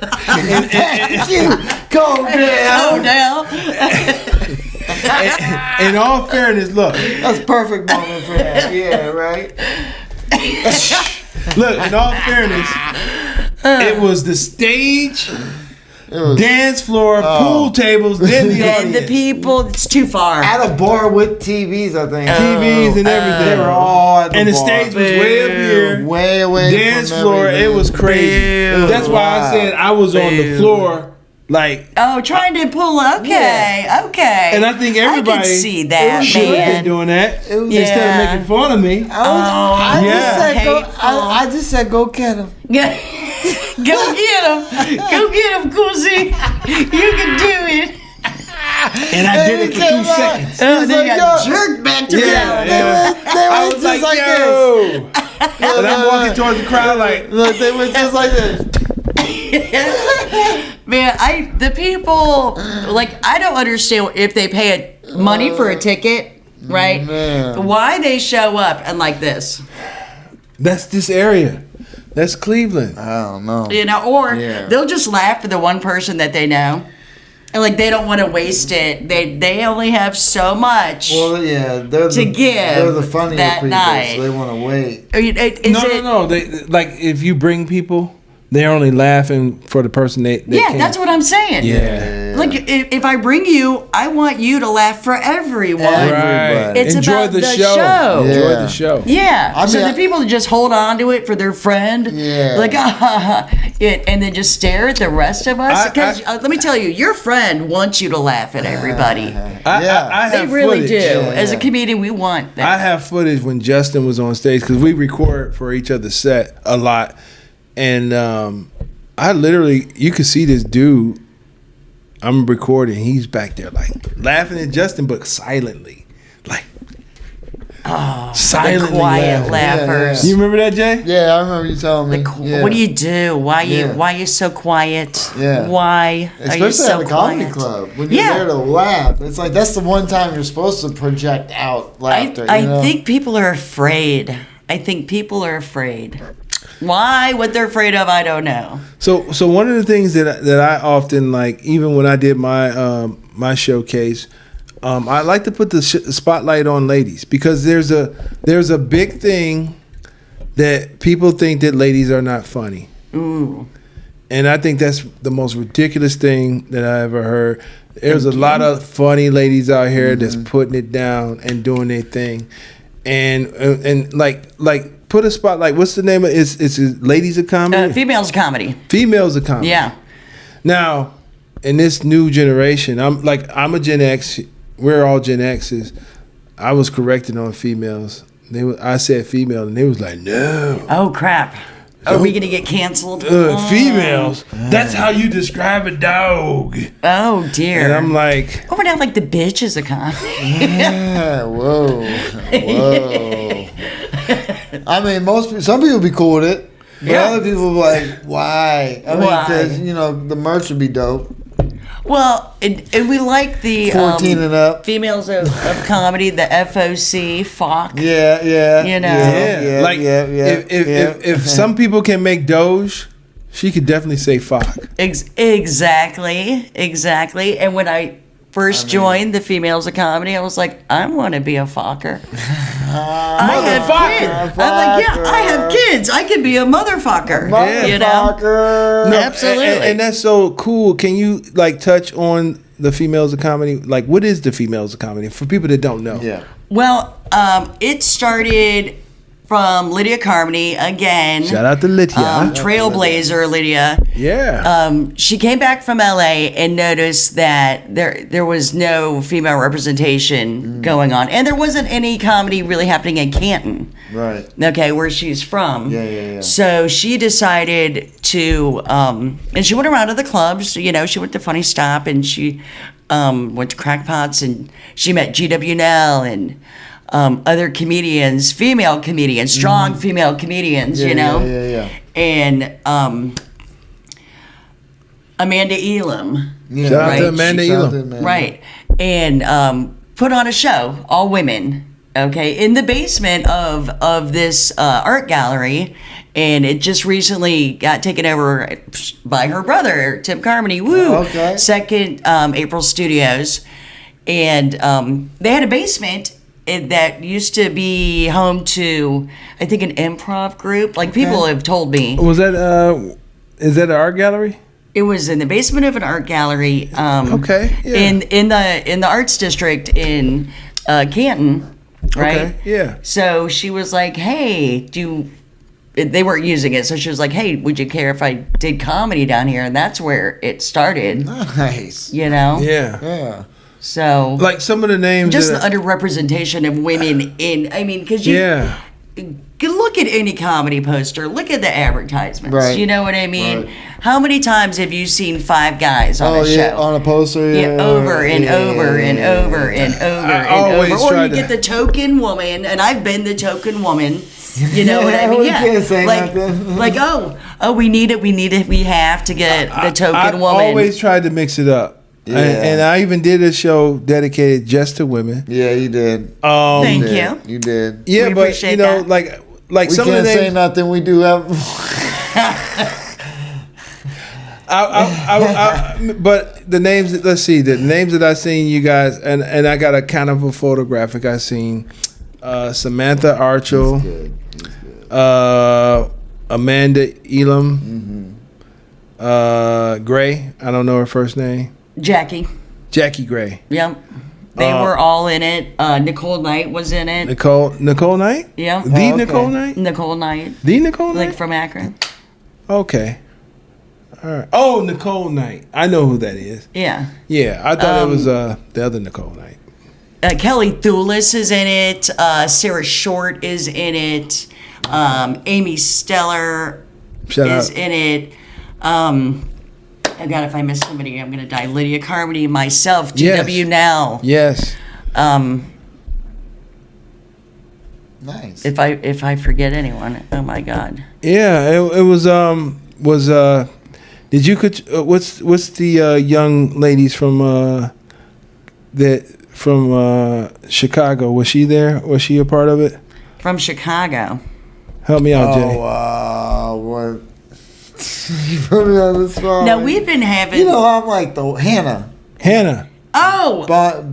Thank you. Cordell. Cordell. in all fairness, look, That's a perfect moment for that. Yeah, right? look. In all fairness, it was the stage, dance floor, pool tables, then the And audience, the people, it's too far. At a bar with TVs, I think. TVs, and everything. They were all at the and the bar. stage was way up here. Way away Dance from floor, everything. it was crazy. Boo. That's why I said I was on the floor, like. Oh, trying to pull. Okay, okay. And I think everybody I can see that, should have been man. doing that It was- instead Yeah. of making fun of me. I Yeah. just said go. Hateful. I just said go get him. Go get him. Go get him, Coolsy. You can do it. And I did it for 2 seconds. Oh, then you got yo. jerked back to Yeah, reality. yeah. They I went was just like, like this. yo. And I'm walking towards the crowd like, Look, they went just like this. Man, the people, like, I don't understand if they pay money for a ticket, right? Man. Why they show up and like this, that's this area. That's Cleveland. I don't know. or Yeah. they'll just laugh for the one person that they know. And like they don't want to waste it. They only have so much. Well, yeah, they're To give They're the funnier that people, night. so they want to wait. No. They like if you bring people, they're only laughing for the person they Yeah, came. that's what I'm saying. Yeah. Like if I bring you, I want you to laugh for everyone. Right. It's Enjoy about the the show. show. Enjoy Yeah. the show. Yeah. I So mean, the people that just hold on to it for their friend, Yeah. like and then just stare at the rest of us. Because let me tell you, your friend wants you to laugh at everybody. I They have really footage. do. Yeah. As a comedian, we want that. I have footage when Justin was on stage because we record for each other's set a lot, and I literally you could see this dude. I'm recording. He's back there like laughing at Justin, but silently, like silently the quiet laughing. laughers. You remember that, Jay? Yeah, I remember you telling me. Yeah. What do you do? Why Yeah. you so quiet? Yeah. Why are you Especially so at the comedy quiet? club when you're Yeah. there to laugh. It's like that's the one time you're supposed to project out laughter. I you know? think people are afraid. I think people are afraid. Why? What they're afraid of, I don't know. So one of the things that I often like, even when I did my my showcase, I like to put the spotlight on ladies because there's a big thing that people think that ladies are not funny. Ooh. And I think that's the most ridiculous thing that I ever heard. There's a lot of funny ladies out here that's Mm-hmm. putting it down and doing their thing, and like put a spot like what's the name of it's Ladies of Comedy, Females comedy. Females of Comedy. Yeah. Now, in this new generation, I'm a Gen X. We're all Gen X's. I was corrected on females. I said female, and they was like, no. Oh crap. Are we gonna get canceled? Females. That's how you describe a dog. Oh dear. And I'm like, Oh, we're now like the bitch is a comedy. Yeah, whoa. I mean, some people be cool with it, but Yeah. other people be like, why? I mean, Why? because, the merch would be dope. Well, and we like the 14 and up. females of comedy, the FOC, FOC. Yeah. You know. yeah, like yeah. if some people can make Doge, she could definitely say fuck. Exactly. And when I first joined the females of comedy, I was like, I want to be a fucker. I have kids. I'm like, yeah, I have kids. I could be a motherfucker. You know. Motherfucker. No, Absolutely. and that's so cool. Can you like touch on the females of comedy? Like, what is the females of comedy for people that don't know? Yeah. Well, it started from Lydia Carmody again. Shout out to Lydia. Trailblazer Lydia. Yeah. She came back from LA and noticed that there was no female representation going on, and there wasn't any comedy really happening in Canton. Right. Okay, where she's from. Yeah. So she decided to, and she went around to the clubs. She went to Funny Stop, and she went to Crackpots, and she met GW Nell and other comedians, female comedians, strong female comedians. Yeah. And Amanda Elam. Yeah. Shout out right. to Amanda Shout out Elam. to Amanda. Right. And put on a show, all women, okay, in the basement of this art gallery. And it just recently got taken over by her brother, Tim Carmody. Woo! Okay. Second April Studios. And they had a basement that used to be home to, I think, an improv group. Like, people have told me. Was that is that an art gallery? It was in the basement of an art gallery. Okay, yeah. In the arts district in Canton, right? Okay, yeah. So she was like, "Hey, they weren't using it, so she was like, "Hey, would you care if I did comedy down here?" And that's where it started. Nice. Yeah. Yeah. So Like some of the names. just the that underrepresentation of women in. I mean, because you. yeah. Look at any comedy poster. Look at the advertisements. Right. You know what I mean? Right. How many times have you seen 5 guys on Oh, a yeah, show? on a poster. Yeah, over and yeah, over and yeah. over and over I and always over. Or try you to- get the token woman, and I've been the token woman. You know what I Yeah, mean? we Yeah. can't say like, nothing. like, oh, we need it. We have to get the token I've woman. always tried to mix it up. Yeah. And I even did a show dedicated just to women. Yeah, you did. Thank You you. did. You did. Yeah, We but appreciate you know, that. like We some of can't the say names. nothing. We do have. But the names. Let's see. The names that I seen you guys, and I got a kind of a photographic. I seen Samantha Archel, Good. He's good. Amanda Elam, Gray. I don't know her first name. Jackie. Jackie Gray. Yep. They were all in it. Nicole Knight was in it. Nicole Knight. Yeah. The okay. Nicole Knight. Nicole Knight. The Nicole Knight. Like from Akron. Okay. All right. Oh, Nicole Knight. I know who that is. Yeah. Yeah, I thought it was the other Nicole Knight. Kelly Thulis is in it. Sarah Short is in it. Amy Stellar Shout is out. in it. Oh God, if I miss somebody, I'm gonna die. Lydia Carmody, myself, Yes. GW Now. Yes. Nice. If I forget anyone, oh my God. Yeah, it was did you what's the young ladies from Chicago? Was she there? Was she a part of it? From Chicago. Help me out, Jay. Oh wow! What? You put me on the spot. No, we've been having. You know, I'm like the Hannah. Hannah. Oh But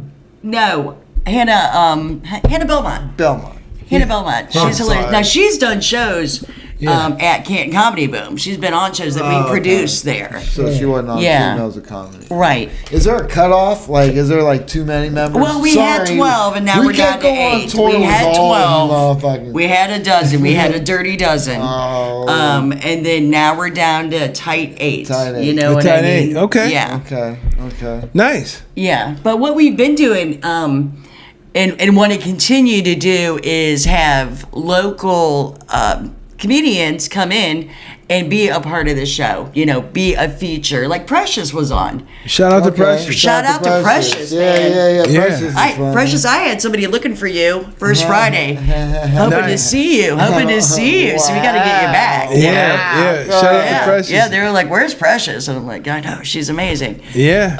no, Hannah Belmont. Belmont. Hannah Belmont. I'm She's hilarious. sorry. Now she's done shows at Canton Comedy Boom. She's been on shows that we produced there. So she wasn't on Yeah. Females of Comedy. Right. Is there a cutoff? Like, is there like too many members? Well, we had 12, and now we're down to 8. We had 12. We had a dozen. We had a dirty dozen. Oh. And then now we're down to tight 8. Tight 8. You know A what tight I mean? 8, okay. Yeah. Okay. Nice. Yeah. But what we've been doing, and want to continue to do, is have local comedians come in and be a part of the show. You know, be a feature. Like Precious was on. Shout out to Precious. Shout out to Precious, man. Yeah. Yeah. Precious is funny. Precious, I had somebody looking for you first Friday. Hoping to see you. So we got to get you back. Yeah. Shout out to Precious. Yeah, they were like, "Where's Precious?" And I'm like, "I know, she's amazing." Yeah.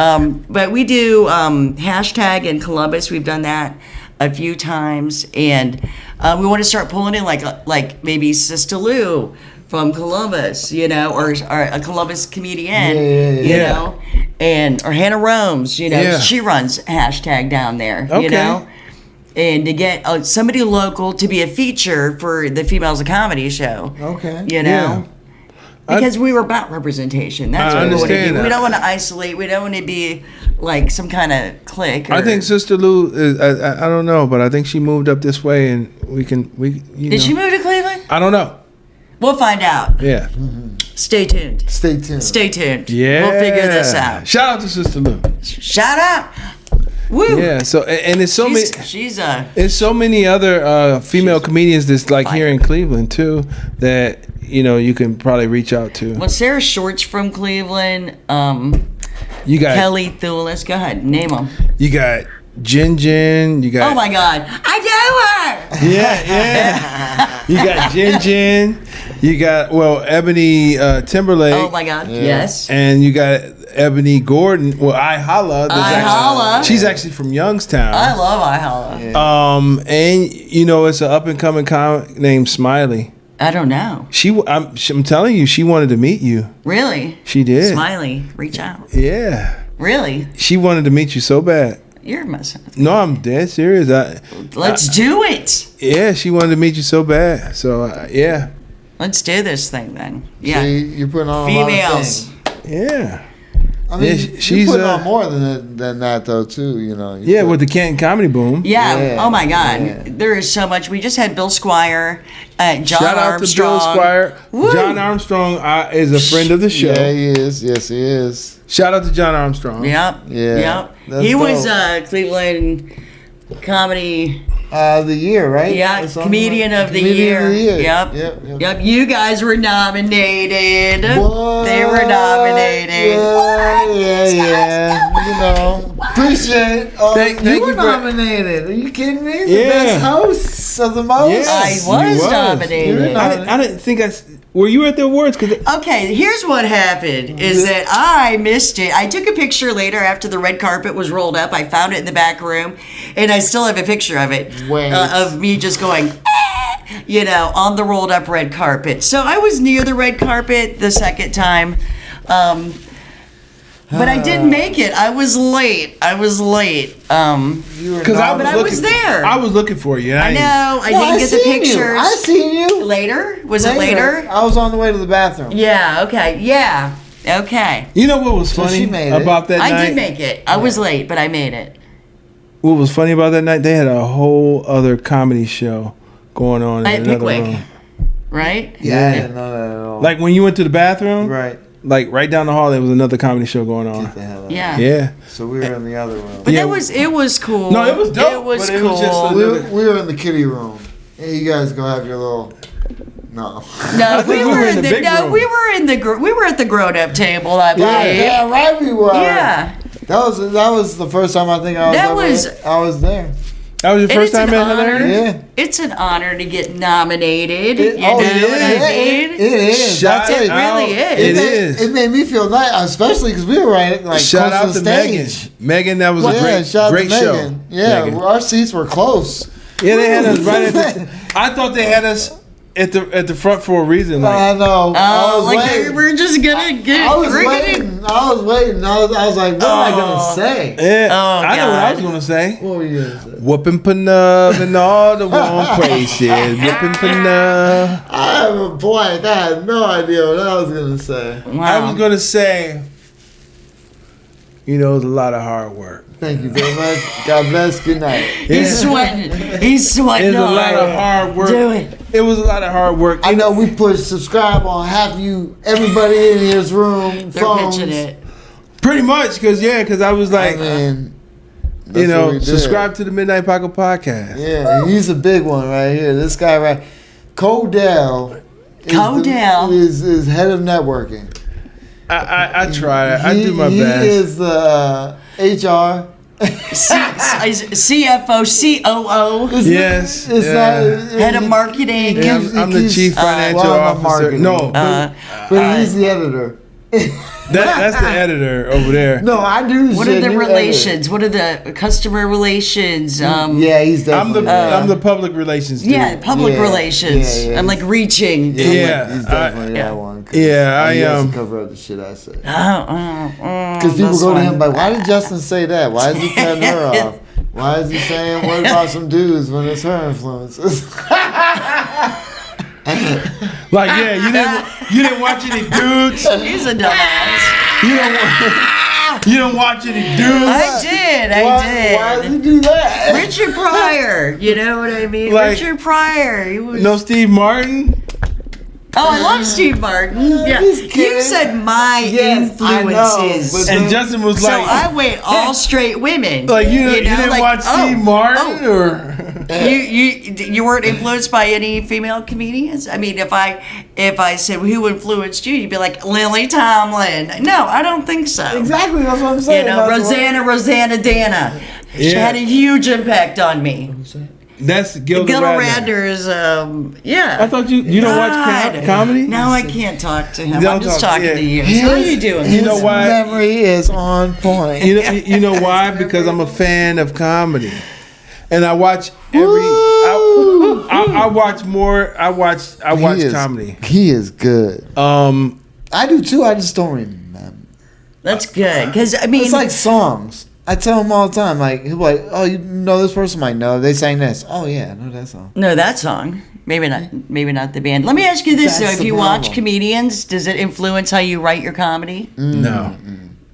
But we do hashtag in Columbus. We've done that a few times, and we want to start pulling in like maybe Sister Lou from Columbus, you know, or a Columbus comedian, you know, and or Hannah Romes, you know, she runs hashtag down there, you know, and to get somebody local to be a feature for the Females of Comedy show, you know. Because we were about representation. That's what we want to do. We don't want to isolate. We don't want to be like some kind of clique. I think Sister Lou is, I don't know, but I think she moved up this way, and Did she move to Cleveland? I don't know. We'll find out. Yeah. Stay tuned. Stay tuned. Yeah. We'll figure this out. Shout out to Sister Lou. Shout out. Woo. Yeah. So and it's so many. She's There's so many other female comedians that's like here in Cleveland too that you can probably reach out to. Well, Sarah Short's from Cleveland. You got Kelly Thulis. Go ahead, name them. You got Jin. You got. Oh my God, I know her. Yeah. You got Jin. You got Ebony Timberlake. Oh my God, yes. And you got Ebony Gordon. Well, I Holla. She's actually from Youngstown. I love I Holla. Yeah. And it's an up and coming comic named Smiley. I don't know. I'm telling you, she wanted to meet you. Really? She did. Smiley, reach out. Yeah. Really? She wanted to meet you so bad. You're messing with me. No, I'm dead serious. Let's do it. Yeah, she wanted to meet you so bad. So yeah. Let's do this thing then. Yeah. See, you're putting on females. A lot of things. Yeah. I mean, she's you're putting on more than that though too. With the Canton Comedy Boom. Yeah. Oh my God. There is so much. We just had Bill Squire, John Shout out Armstrong. to Bill Squire. Woo. John Armstrong is a friend of the show. Yeah, he is. Yes, he is. Shout out to John Armstrong. Yep. Yeah. Yep. He was Cleveland Comedy. The year, right? Yeah, Comedian of the Year. Yep. You guys were nominated. What? They were nominated. Yeah. Appreciate it. Thank you were you for- nominated. Are you kidding me? The Yeah. best hosts of the most. Yes, I you was was. nominated. I didn't think were you at the awards? Okay, here's what happened is that I missed it. I took a picture later after the red carpet was rolled up. I found it in the back room, and I still have a picture of it, of me just going, on the rolled up red carpet. So I was near the red carpet the second time, but I didn't make it. I was late. Because I was there. I was looking for you. I know. I didn't get the pictures. I seen you. Later? Was it later? I was on the way to the bathroom. Yeah, okay. Yeah. Okay. You know what was So funny she made it. about that night? I did make it. I was late, but I made it. What was funny about that night? They had a whole other comedy show going on in At another Pickwick. room. Right? Yeah, I didn't know that at all. Like when you went to the bathroom, right. like right down the hall, there was another comedy show going on. Get the hell out. Yeah. Yeah. So we were in the other room. But Yeah. it was cool. No, it was dope, It was but it cool. was just We were in the kiddie room. Hey, you guys go have your little. No. No, we think were in the big room. we were at the grown up table, I believe. Yeah, right we were. Yeah. That was the first time I think I was there. That was your And first it's time an at honor. Heather? Yeah. It's an honor to get nominated. It- you know oh, what it is. I mean? It is. Shout That's it. out. really is. It made, is. It made me feel nice, especially because we were right like Shout close out to to the Megan. stage. Megan, that was a great, shout great out to show. Megan. Yeah, Megan. our seats were close. Yeah, they had us right at the. I thought they had us at the front for a reason. Like, I know. Oh, like we're just gonna get. I was waiting. I was like, what am I gonna say? yeah, Oh, I know what I was God. gonna say. What were you gonna say? Whooping Panub in all the wrong places. Whooping Panub. I have a blank. I had no idea what I was gonna say. I Wow. was gonna say, you know, it's a lot of hard work. Thank you very much. God bless. Good night. He's sweating. He's sweating. It's a lot of hard work. Do it. It was a lot of hard work. I know we put subscribe on everybody in his room. They're phones. pitching it. Pretty much, because I was like, I mean, you that's what know, we did. subscribe to the Midnight Paco Podcast. Yeah, he's a big one right here. This guy right, Cordell. Cordell. is head of networking. I try. I do my best. He is the HR. CFO, COO, It's Yes. not head of marketing. Yeah, I'm the chief financial officer. marketing. No, but he's the editor. that's the editor over there. No, I do. What are the relations? What are the customer relations? Yeah, he's definitely. I'm the public relations dude. Yeah, public Yeah, relations. yeah, I'm like reaching. Yeah. he's definitely that one. 'Cause Yeah, he has I to cover up the shit I say. Because Because people go to him like, why did Justin say that? Why is he cutting her off? Why is he saying what about some dudes when it's her influences? Like, yeah, you didn't watch any dudes. He's a dumbass. You don't watch any dudes. I did. Why does he do that? Richard Pryor. You know what I mean? Like- Richard Pryor. He was. No Steve Martin. Oh, I love Steve Martin. Yeah. He's You kidding. said my Yes, I know, influences. but- And Justin was So like, I went all straight women. like you didn't like, watch Steve Martin or. You weren't influenced by any female comedians? I mean, if I said who influenced you, you'd be like Lily Tomlin. No, I don't think so. Exactly, that's what I'm saying. You know, That's what- Rosanna Dana. She Yeah. had a huge impact on me. That's Gilda Gilda Radner. Radner's, yeah. I thought you don't watch God. comedy. No, I can't talk to him. Don't I'm just talk- talking yeah. to you. How are you doing? You know His why? memory is on point. You know why? Because I'm a fan of comedy, and I watch every. I watch more. I watch comedy. He is good. I do too. I just don't remember. That's good. Because, I mean, It's like songs. I tell him all the time. Like he'll be like, "Oh, you know this person?" I know they sang this. Oh yeah, I know that song. no, that song. Maybe not the band. Let me ask you this, That's though. If the you watch problem. comedians, does it influence how you write your comedy? No.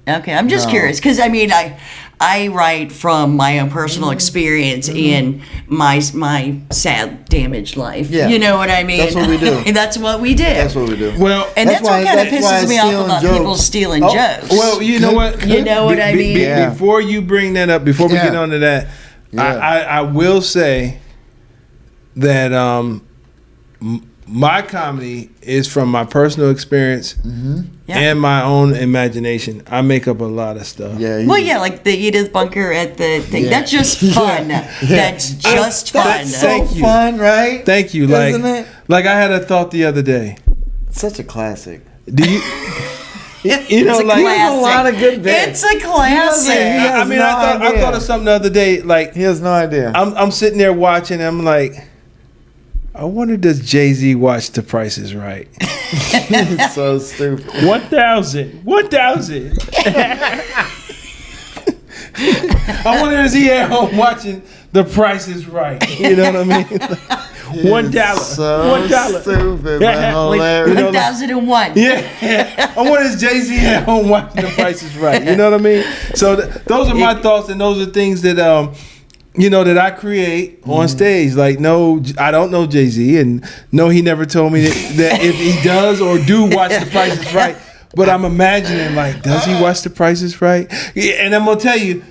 Okay, I'm just No. curious because I mean I write from my own personal experience in my sad, damaged life. Yeah. You know what I mean? That's what we do. And that's what we did. That's what we do. Well, and that's what kind of that's why pisses me off stealing about jokes- people stealing Oh, jokes. well, you know what? You know what I mean? Yeah. Before you bring that up, before we Yeah. get onto that, Yeah. I will say that my comedy is from my personal experience Yeah. and my own imagination. I make up a lot of stuff. Yeah. Well, yeah, like the Edith Bunker at the thing. Yeah. That's just fun. Yeah. That's just fun. That's so Thank you. fun, right? Thank you. Isn't it? Like I had a thought the other day. Such a classic. Do you? You know, It's a like He has a lot of good bits. It's a classic. He has I mean, no I idea. thought of something the other day. Like He has no idea. I'm sitting there watching. I'm like, I wonder does Jay-Z watch The Price Is Right? He's so stupid. 1,000. I wonder is he at home watching The Price Is Right? You know what I mean? $1. So $1. stupid, but hilarious. You know, 1001. Yeah, I wonder is Jay-Z at home watching The Price Is Right? You know what I mean? So those are my thoughts, and those are things that you know, that I create on stage. Like, no, I don't know Jay-Z, and no, he never told me that if he does or do watch The Price Is Right. But I'm imagining, like, does he watch The Price Is Right? Yeah, and I'm gonna tell you,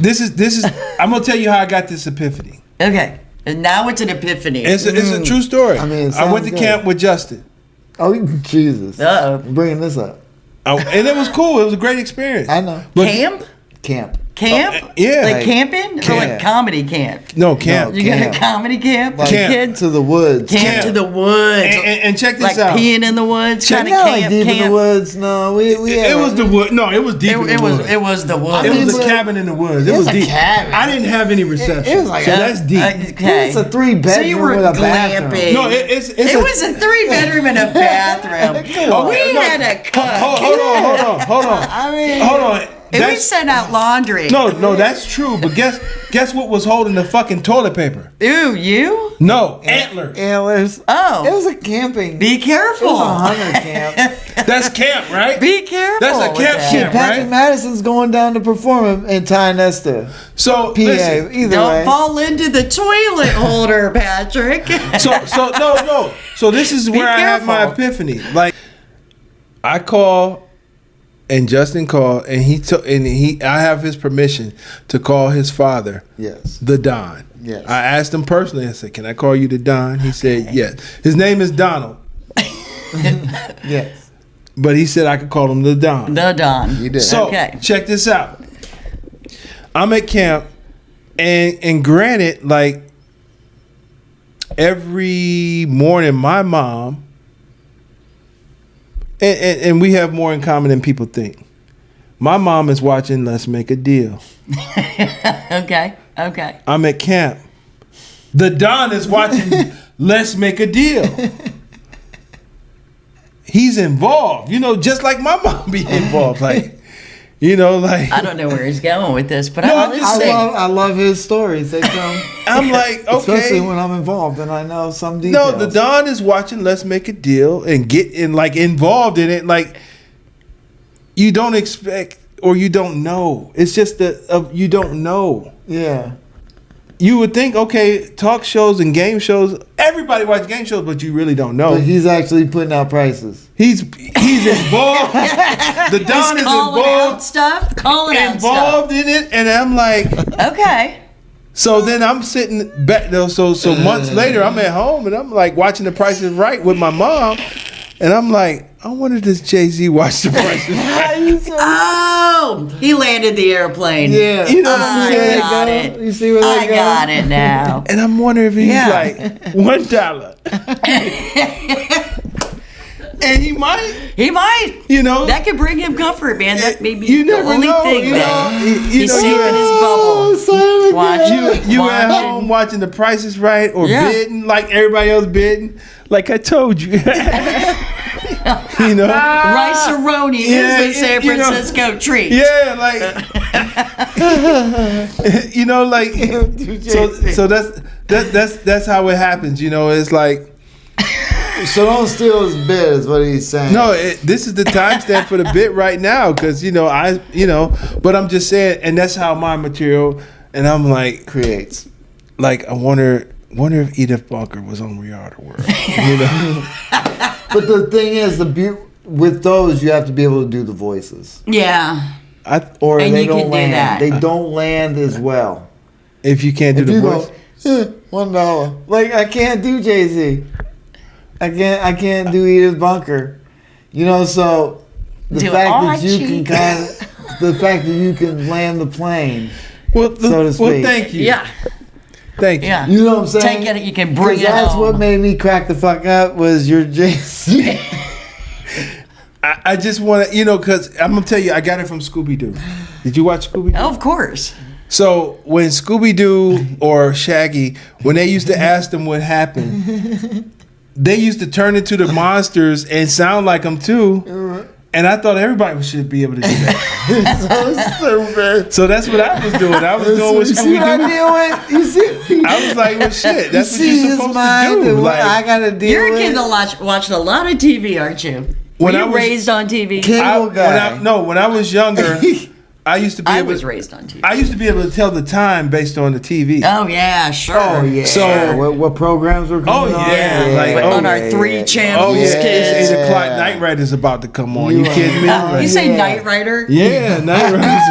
this is. I'm gonna tell you how I got this epiphany. Okay. And now it's an epiphany. It's a true story. I mean, it I went to sounds good. camp with Justin. Oh, Jesus. Uh-oh. I'm bringing this up. And it was cool. It was a great experience. I know. But- Camp? Camp. Camp? Yeah. Like camping? Or Camp. like comedy camp? No, camp. No. You got Camp. a comedy camp? Like, for kids? to the woods. Camp to the woods. And check this like out. peeing in the woods kind of Not camp. like deep in the woods. No, we It was the wood. No, it was deep in the woods. It was the woods. It was mean, a cabin in the woods. It was was a deep. cabin. I didn't have any reception. It was like so a- that's deep. Okay. It's a 3-bedroom So you were with a bathroom. glamping. No, it's It was a 3-bedroom and a bathroom. on. We had a cut. Hold on. I mean, Hold on. And we sent out laundry. No, that's true. But guess what was holding the fucking toilet paper? Ooh, you? No, antlers. antlers. Oh. It was a camping. Be It careful. was a hunter camp. That's camp, right? Be careful. That's a with camp that. shit. Patrick right? Madison's going down to perform in Ty Nesta. So PA. listen. Either Don't way. fall into the toilet holder, Patrick. So no. So this is where I have my careful. epiphany. Like I call. And Justin called, and I have his permission to call his father, Yes. the Don. Yes. I asked him personally. I said, "Can I call you the Don?" He said, "Yes." His name is Donald, Yes. but he said I could call him the Don. The Don. You did. So Okay. check this out. I'm at camp, and granted, like every morning, my mom. And we have more in common than people think. My mom is watching Let's Make a Deal. Okay. I'm at camp. The Don is watching Let's Make a Deal. He's involved, just like my mom be involved. Like, like I don't know where he's going with this, but No, I'm I'm just just saying. I love his stories. They come, I'm like, especially okay. when I'm involved and I know some No, details. the Don is watching Let's Make a Deal and getting like involved in it. Like you don't expect or you don't know. It's just that you don't know. Yeah. You would think, okay, talk shows and game shows. Everybody watches game shows, but you really don't know. But he's actually putting out prices. He's involved. The Don is Calling out involved. stuff. Calling out Involved in it, and I'm like, stuff. Okay. so then I'm sitting back though. So months later, I'm at home and I'm like watching The Price is Right with my mom, and I'm like, I wonder does Jay-Z watch The Price is Right? Oh, he landed the airplane. Yeah. You know what I'm I saying? got it. You see where they I go? got it now. And I'm wondering if he's Yeah. like $1. And he might, He might. That could bring him comfort, man. That may be You the never only know, thing you that know, you he's know, safe in his bubble. Watching. you at home watching The Price is Right or Yeah. bidding like everybody else bidding. Like I told you. Rice-A-Roni Yeah, is the San you know. Francisco treat. Yeah, like like so that's how it happens. It's like So don't steal his bit, is what he's saying. no, this is the timestamp for the bit right now because but I'm just saying, and that's how my material. And I'm like Creates. like I wonder if Edith Bunker was on We Are the World. But the thing is, with those, you have to be able to do the voices. Yeah. Or And they you don't can do land. that. They don't land as well. If you can't do If the you voice. go, $1. Like, I can't do Jay-Z. I can't do Edith Bunker. So the Do fact all that I you cheat. can the fact that you can land the plane, Well, so to speak. well, thank you. Yeah. Thank you. Yeah. you know what I'm saying? Take it, you can bring 'Cause it that's home. what made me crack the fuck up was your Jay-Z. I just want to, because I'm going to tell you, I got it from Scooby-Doo. Did you watch Scooby-Doo? Of course. So when Scooby-Doo or Shaggy, when they used to ask them what happened, they used to turn into the monsters and sound like them too. And I thought everybody should be able to do that. So stupid. So that's what I was doing. I was doing with You see what I Scooby-Doo. deal with? You see? I was like, well, shit, that's what you see you're his supposed mind to do. and what Like, I gotta deal You're a with. kid that watched a lot of TV, aren't you? Were When I you was- raised on TV? Cable guy. when I was younger, I used to be I able was raised on TV. I used to be able to tell the time based on the TV. Oh yeah, sure. Oh yeah. So- what programs were coming Oh, on? yeah, like, But oh, on our yeah, three yeah. channels, Oh yeah, kids. it's 8 o'clock. Night Rider's about to come on. You You kidding me? are- You say Yeah. Knight Rider? Yeah, Night Rider's.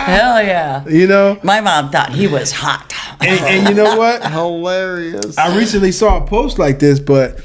Hell yeah. My mom thought he was hot. And you know what? Hilarious. I recently saw a post like this, but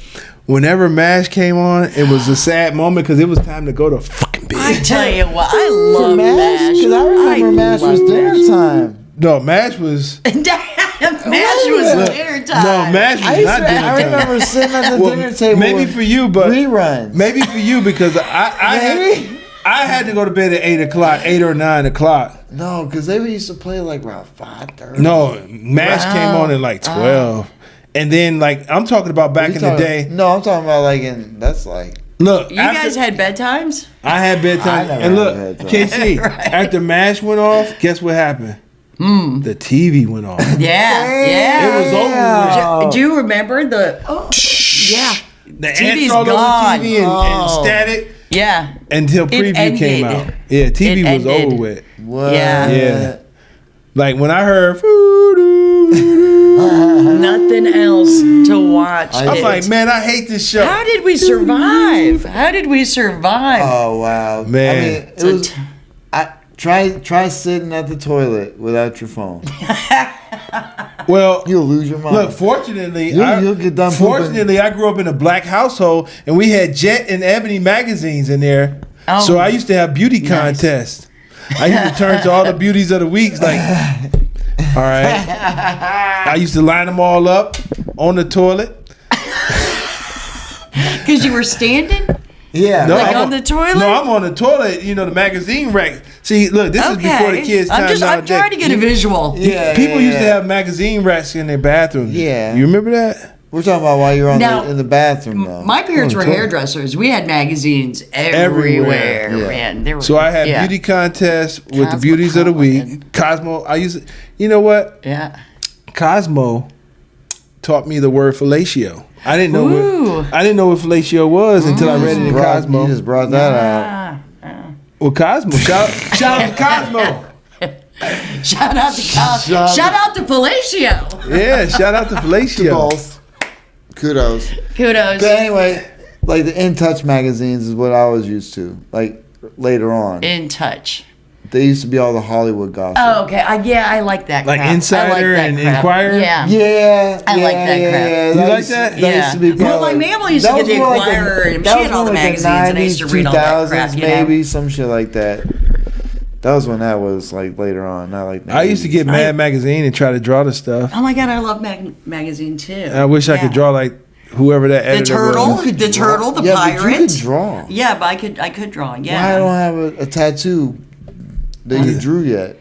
whenever MASH came on, it was a sad moment because it was time to go to fucking I tell you what, I For love MASH. Because I remember MASH was love dinner time. No, MASH was. MASH was dinner time. No, MASH was not dinner time. I remember sitting at the Well, dinner table. maybe with for you, but reruns. Maybe for you because I had to go to bed at 8 or 9 o'clock. No, because they used to play like around 5:30. No, MASH came on at like 12. And then, like, I'm talking about back in the day. No, I'm talking about like that's like. Look, You guys had bedtimes? I had bedtime. I never And look, had bedtime. KC, after MASH went off, guess what happened? The TV went off. Yeah. It was over with. Do you remember the? Yeah. The TV's ants all over gone. TV and static Yeah. until preview came ended. out. Yeah, TV It was ended. over with. What? Yeah. Like when I heard, Nothing else to watch. I'm like, man, I hate this show. how did we survive? How did we survive? Oh wow, Man. I mean, it was. Try sitting at the toilet without your phone. Well, You'll lose your mind. look, fortunately, You'll get done pooping. fortunately, I grew up in a black household, and we had Jet and Ebony magazines in there. Oh. So I used to have beauty contests. I used to turn to all the beauties of the weeks, like, all right. I used to line them all up on the toilet. Because you were standing? yeah. No, Like I'm on the toilet? No, I'm on the toilet. You know, the magazine rack. See, look, this is before the kids' time. I'm nowadays. trying to get a visual. Yeah. People used to have magazine racks in their bathrooms. Yeah. You remember that? We're talking about while you're on Now, in the bathroom, though. My parents On were the toilet. hairdressers. We had magazines Everywhere. everywhere. Yeah. Man. They were, So I had yeah. beauty contests with the Cosmo beauties of the week. Colin. Cosmo, I used to, you know what? Yeah. Cosmo taught me the word fellatio. I didn't know Ooh. what fellatio was until I read it in You Cosmo. just brought that out. Well, Cosmo, shout out to Cosmo. Shout out to Shout out to Fellatio. Yeah, shout out to fellatio. Both. Kudos. Kudos. But anyway, like the In Touch magazines is what I was used to. Like later on, In Touch. they used to be all the Hollywood gossip. Oh, okay. I like that Like crap. Insider I like that and crap. Inquirer? Yeah. Yeah, I like that crap. You like used- that? That used to be Well, my probably- mama used to that get was the more like Inquirer, and that she was had all more the like magazines, and I used to read all that crap, 2000s, you know? maybe some shit like that. That was when that was like later on, not like. I used to get Mad Magazine and try to draw the stuff. Oh my God, I love magazine too. I wish I could draw like whoever that the editor turtle, was. could the draw. turtle, the Yeah, but pirate. you could draw. Yeah, but I could draw. Yeah. Why I don't have a tattoo that you drew yet?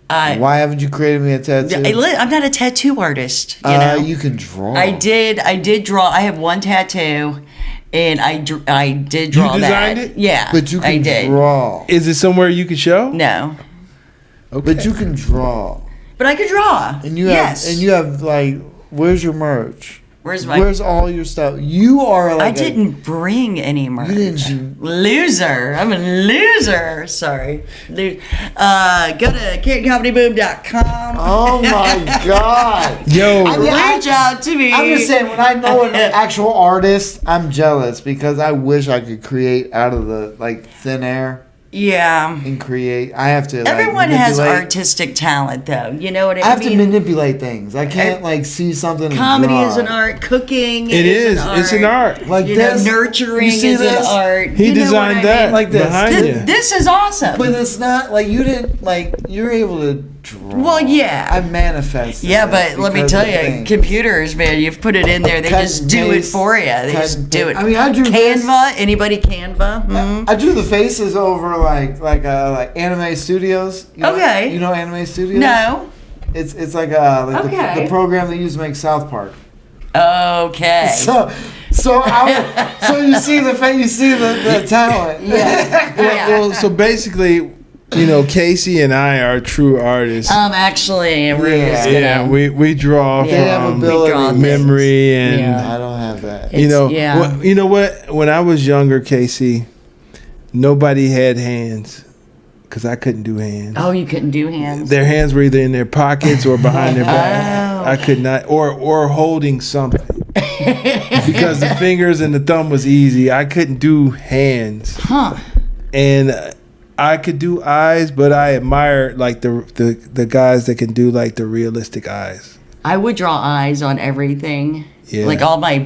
I- Why haven't you created me a tattoo? I'm not a tattoo artist. You know. You can draw. I did draw. I have one tattoo, and I did draw designed that. it? Yeah, But you I can did. draw. Is it somewhere you can show? No, Okay. But you can draw. but I could draw. And you yes. have like, where's your merch? Where's all your stuff? You are like I didn't bring any merch. You didn't. Loser. I'm a loser. Sorry. Go to CantonComedyBoom.com. Oh my god. Yo, Reach out to me. I'm just saying, when I know an actual artist, I'm jealous because I wish I could create out of the like thin air Yeah. and create. I have to. Like, Everyone has manipulate- artistic talent, though. You know what I I have mean? to manipulate things. I can't like see something. and Comedy draw. is an art. Cooking it is. an art. It's an art. Like You this. know, nurturing You see is this? an art. He You know designed what I that mean? Like this. behind you. This is awesome. But it's not like you didn't like. You're able to draw. Well, yeah. I manifested. Yeah, this but let me because tell of you, things. computers, man, you've put it in there. They Cut just and do it paste, for you. They cut just and do paste. it. I mean, I drew this. Canva. Anybody Canva? Mhm. I drew the faces over like Anime Studios. You know, Okay. You know Anime Studios? No. It's like Okay. the program they use to make South Park. Okay. So you see the talent. Yeah. Yeah. Well, so basically, you know, Casey and I are true artists. Actually, we're Yeah. just yeah, gonna. we draw Yeah. They have from ability. We draw memory and Yeah. I don't have that. It's- you know, yeah. you know what? When I was younger, Casey, nobody had hands because I couldn't do hands. Oh, you couldn't do hands. Their hands were either in their pockets or behind their back. Oh. I could not, or holding something because the fingers and the thumb was easy. I couldn't do hands, Huh. and I could do eyes, but I admire like the guys that can do like the realistic eyes. I would draw eyes on everything. Yeah. Like all my,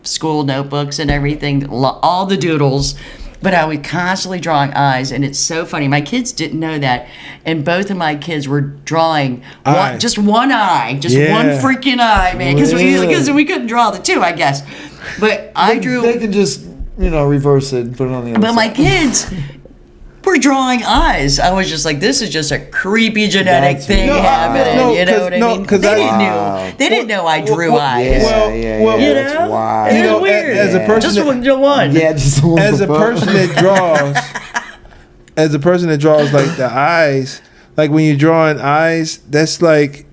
school notebooks and everything, all the doodles. but I was constantly drawing eyes, and it's so funny. My kids didn't know that, and both of my kids were drawing just one eye, just one freaking eye, man, because we couldn't draw the two, I guess. But I drew. They could just, reverse it and put it on the other But side. my kids were drawing eyes. I was just like, this is just a creepy genetic That's thing wild. happening. You know what I mean? because They didn't know I drew eyes. Well, you that's know? wild. It was weird. as a person just that- one. Yeah, just one. As a person that draws, like the eyes, like when you're drawing eyes, that's like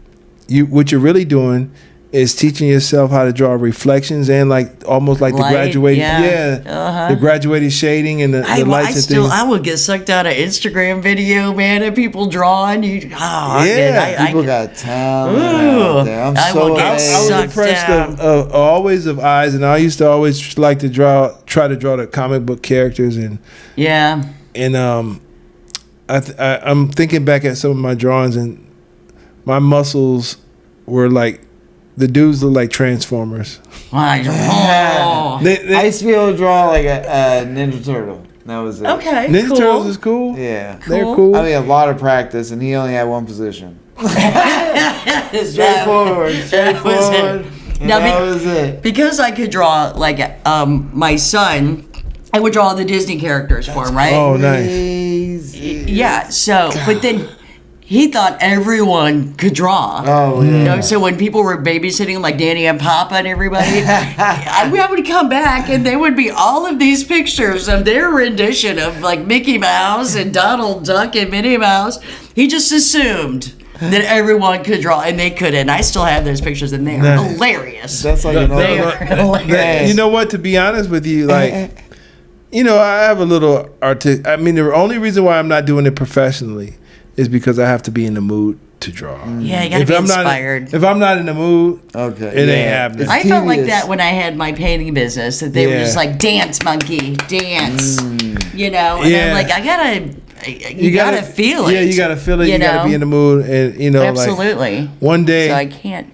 what you're really doing is teaching yourself how to draw reflections and like almost like Light, the graduated, yeah. the graduated shading and the lights and things. I would get sucked out of Instagram video, man, of people drawing. Yeah. People got talent Ooh, out there. I'm I so will get amazed. I was sucked impressed down. always of eyes, and I used to always like to try to draw the comic book characters, and I'm thinking back at some of my drawings, and my muscles were like the dudes look like Transformers. Oh. I used to be able to draw like a Ninja Turtle. That was it. Okay, Ninja cool. Turtles is cool. Yeah. They're cool. I mean, a lot of practice, and he only had one position. That Straightforward. was Straightforward. And Now, that was it. Because I could draw, like, my son, I would draw the Disney characters for him, right? Oh, nice. Crazy. Yeah, so, but then he thought everyone could draw. Oh, yeah. You know, so when people were babysitting, like Danny and Papa and everybody, I would come back and there would be all of these pictures of their rendition of like Mickey Mouse and Donald Duck and Minnie Mouse. He just assumed that everyone could draw, and they couldn't. I still have those pictures, and they are Nice. hilarious. That's like They are another. hilarious. You know what? To be honest with you, like, I have a little I mean, the only reason why I'm not doing it professionally is because I have to be in the mood to draw. Yeah, you gotta be inspired. If I'm not in the mood, Okay. it ain't happening. I felt like tedious. that when I had my painting business, that they were just like, dance, monkey, dance. You know? And Yeah. I'm like, you gotta feel it. Yeah, you gotta feel it. You gotta know? be in the mood, and Absolutely. like one day So I can't.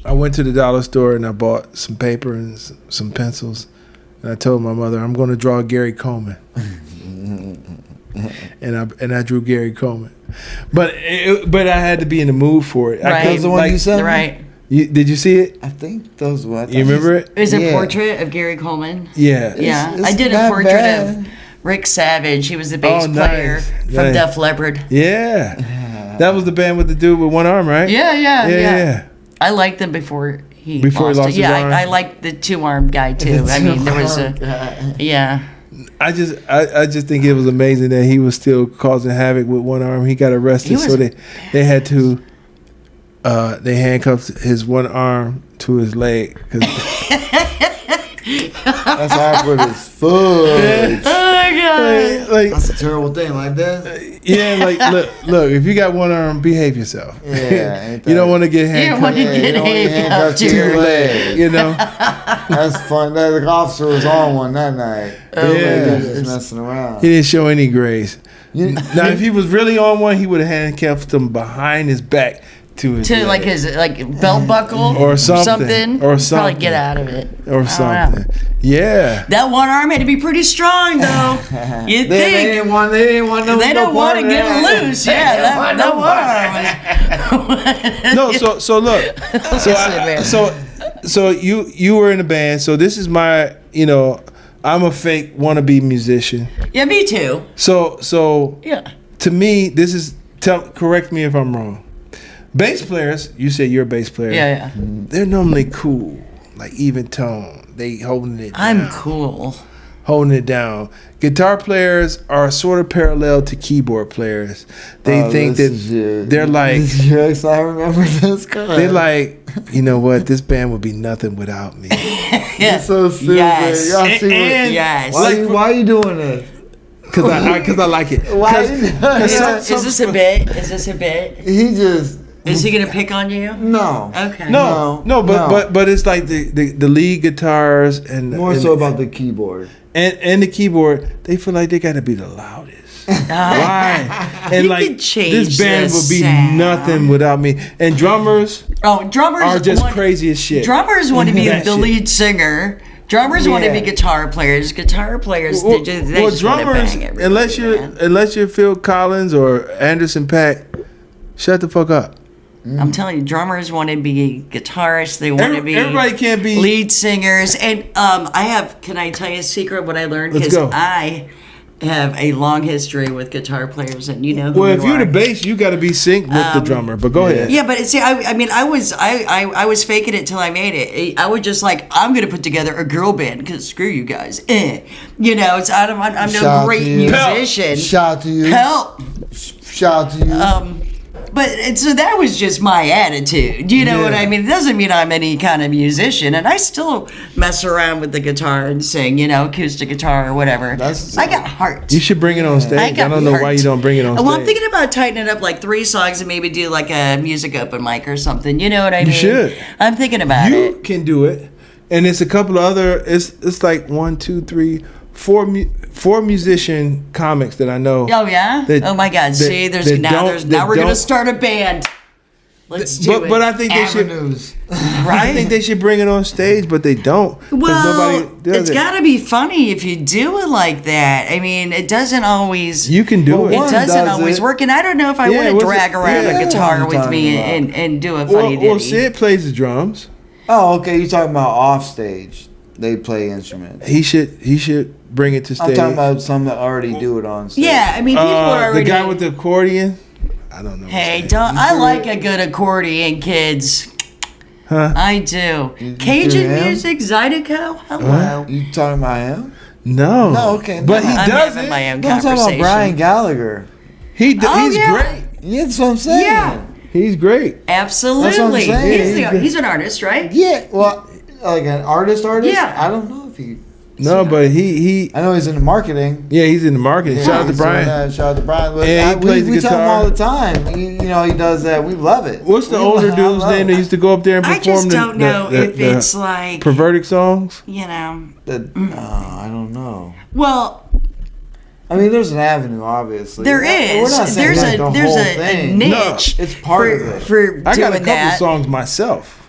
I went to the dollar store and I bought some paper and some pencils, and I told my mother I'm going to draw Gary Coleman, and I drew Gary Coleman, but I had to be in the mood for it. Right. That was the one you sent me? Right. Did you see it? I think those were. You remember it? It was a Yeah. portrait of Gary Coleman. Yeah. Yeah. It's I did a not portrait bad. of Rick Savage. He was the bass Oh, player nice. from Nice. Def Leppard. Yeah. That was the band with the dude with one arm, right? Yeah. I liked them before he lost his it. Yeah, arm? I liked the two-armed guy too. I mean, there was yeah. I just think it was amazing that he was still causing havoc with one arm. He got arrested, He was- so they had to they handcuffed his one arm to his leg. 'Cause That's awkward as fudge. Oh god. like That's a terrible thing like that. yeah, like look, if you got one arm, behave yourself. Yeah, ain't You don't that- want to get You don't want handcuffed. to get you don't want handcuffed to to your your leg. leg. You know. That's fun. The officer was on one that night. Oh, Yeah, my he was just messing around. He didn't show any grace. You- Now, if he was really on one, he would have handcuffed him behind his back to his To leg. like his belt buckle Or something. Or Probably something. get out of it. I or don't know. something. Yeah. That one arm had to be pretty strong though. You They think didn't want. They didn't want no. they no don't want to part of get that. loose? Yeah, that one arm. No, so look. So you were in a band. So this is my, I'm a fake wannabe musician. Yeah, me too. So Yeah. to me, this is correct me if I'm wrong. Bass players, you say you're a bass player. Yeah. They're normally cool, like even tone. They holding it down. I'm cool. Holding it down. Guitar players are sort of parallel to keyboard players. They think that they're like, Yes, I remember this guy. they're like, you know what? This band would be nothing without me. Yeah. so stupid. Yes. Y'all see what- Yes. Why are you doing this? Cause I like it. Why? Is this a bit? Is this a bit? He just Is he gonna pick on you? no. Okay. No, No. but it's like the lead guitars and More so about the keyboard. and the keyboard. They feel like they got to be the loudest. Why? And You like could change this band the would be sound. nothing without me. And drummers Oh, drummers are just want- crazy as shit. Drummers want to be That the shit. lead singer. Drummers want to Yeah. be guitar players. Guitar players, they just want to drummers, bang everybody, unless you're Phil Collins or Anderson .Paak, shut the fuck up. I'm telling you, drummers want to be guitarists. They want to be. Everybody can't be lead singers. And can I tell you a secret? What I learned Let's is go. I have a long history with guitar players, and you know who Well, you if you're are. the bass, you got to be synced with the drummer. But go ahead. Yeah, but see, I mean, I was faking it till I made it. I was just like, I'm gonna put together a girl band because screw you guys. You know, I'm Shout no out great to you. musician. Shout out to you. Help. Shout out to you. So that was just my attitude. You know what Yeah. I mean? It doesn't mean I'm any kind of musician, and I still mess around with the guitar and sing, you know, acoustic guitar or whatever. I got heart. You should bring it on stage. I got don't know why heart. you don't bring it on stage. Well, I'm thinking about tightening up like 3 songs and maybe do like a music open mic or something. You know what I mean? You should. I'm thinking about You it. can do it, and it's a couple of other. It's like 1, 2, 3, 4 musician comics that I know. Oh yeah. that- Oh my God. that- See, that now we're gonna don't- start a band. Let's do it. But I think they should. Avenues. I think they should bring it on stage, but they don't. 'cause Well, nobody does it's it. got to be funny if you do it like that. I mean, it doesn't always. You can do Well, it. It one doesn't does always it. work, and I don't know if I Yeah, want to what's drag it- around yeah, a guitar what with I'm me talking and do a funny Well, ditty. Sid plays the drums. Oh, okay. You're talking about off stage. They play instruments. He should bring it to stage. I'm talking about some that already do it on stage. Yeah, I mean, people are the already. guy with the accordion. I don't know. Hey, his name. I like a good accordion, kids. Huh? I do. You Cajun do him? music, Zydeco. Hello. You talking about him? No. No, okay, But no. he I'm does having it. my own No, I'm talking conversation. about Brian Gallagher. Oh, He's yeah. great. Yeah, that's what I'm saying. Yeah. He's great. Absolutely. That's what I'm saying. He's an artist, right? Yeah, well, like an artist? Yeah. I don't know if he. No, but he I know he's in the marketing. yeah, he's in the marketing. Shout out to He's doing Brian. that. Shout out to Brian. But And he plays we the tell him guitar. all the time. You know, he does that. We love it. What's the We older love- dude's I love name it. that used to go up there and I perform just don't know if it's like, perverted songs? you know. I don't know. Well, I mean, there's an avenue, obviously. there We're is. not saying There's like the there's whole a thing. niche. It's part for, of it. for I got a doing couple that. songs myself.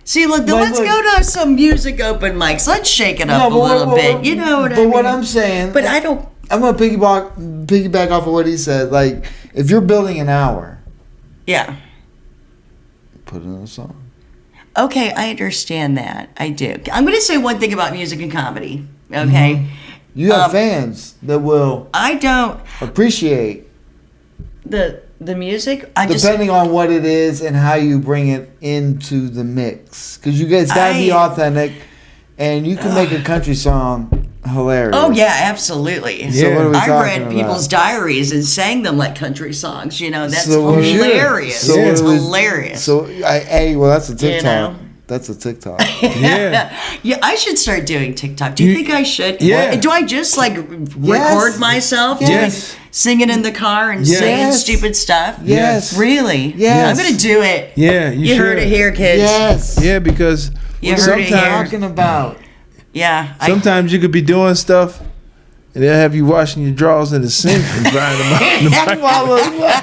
See, let's look. go to some music open mics. Let's shake it up a but little what- bit. You know what I But mean? what I'm saying, But I don't. I'm gonna piggyback off of what he said. Like, if you're building an hour, Yeah. put in a song. Okay, I understand that. I do. I'm going to say one thing about music and comedy. Okay. You have fans that will I don't appreciate, the music. I just depending on what it is and how you bring it into the mix. Because you guys gotta be authentic, and you can make a country song hilarious. Oh yeah, absolutely. So what are we I've talking read about? people's diaries and sang them like country songs. You know, that's So what- hilarious. So it's what was- hilarious. So well, that's a TikTok. know? That's a TikTok. Yeah. Yeah, I should start doing TikTok. Do you think I should? Yeah. Do I just like record myself Yes. singing in the car and Yes. saying stupid stuff? Yes. Really? Yes. I'm gonna do it. Yeah, You heard should. it here, kids. Yes. Yeah, because You heard it here. sometimes Talking about. Yeah. sometimes you could be doing stuff and they'll have you washing your drawers in the sink and drying them out in the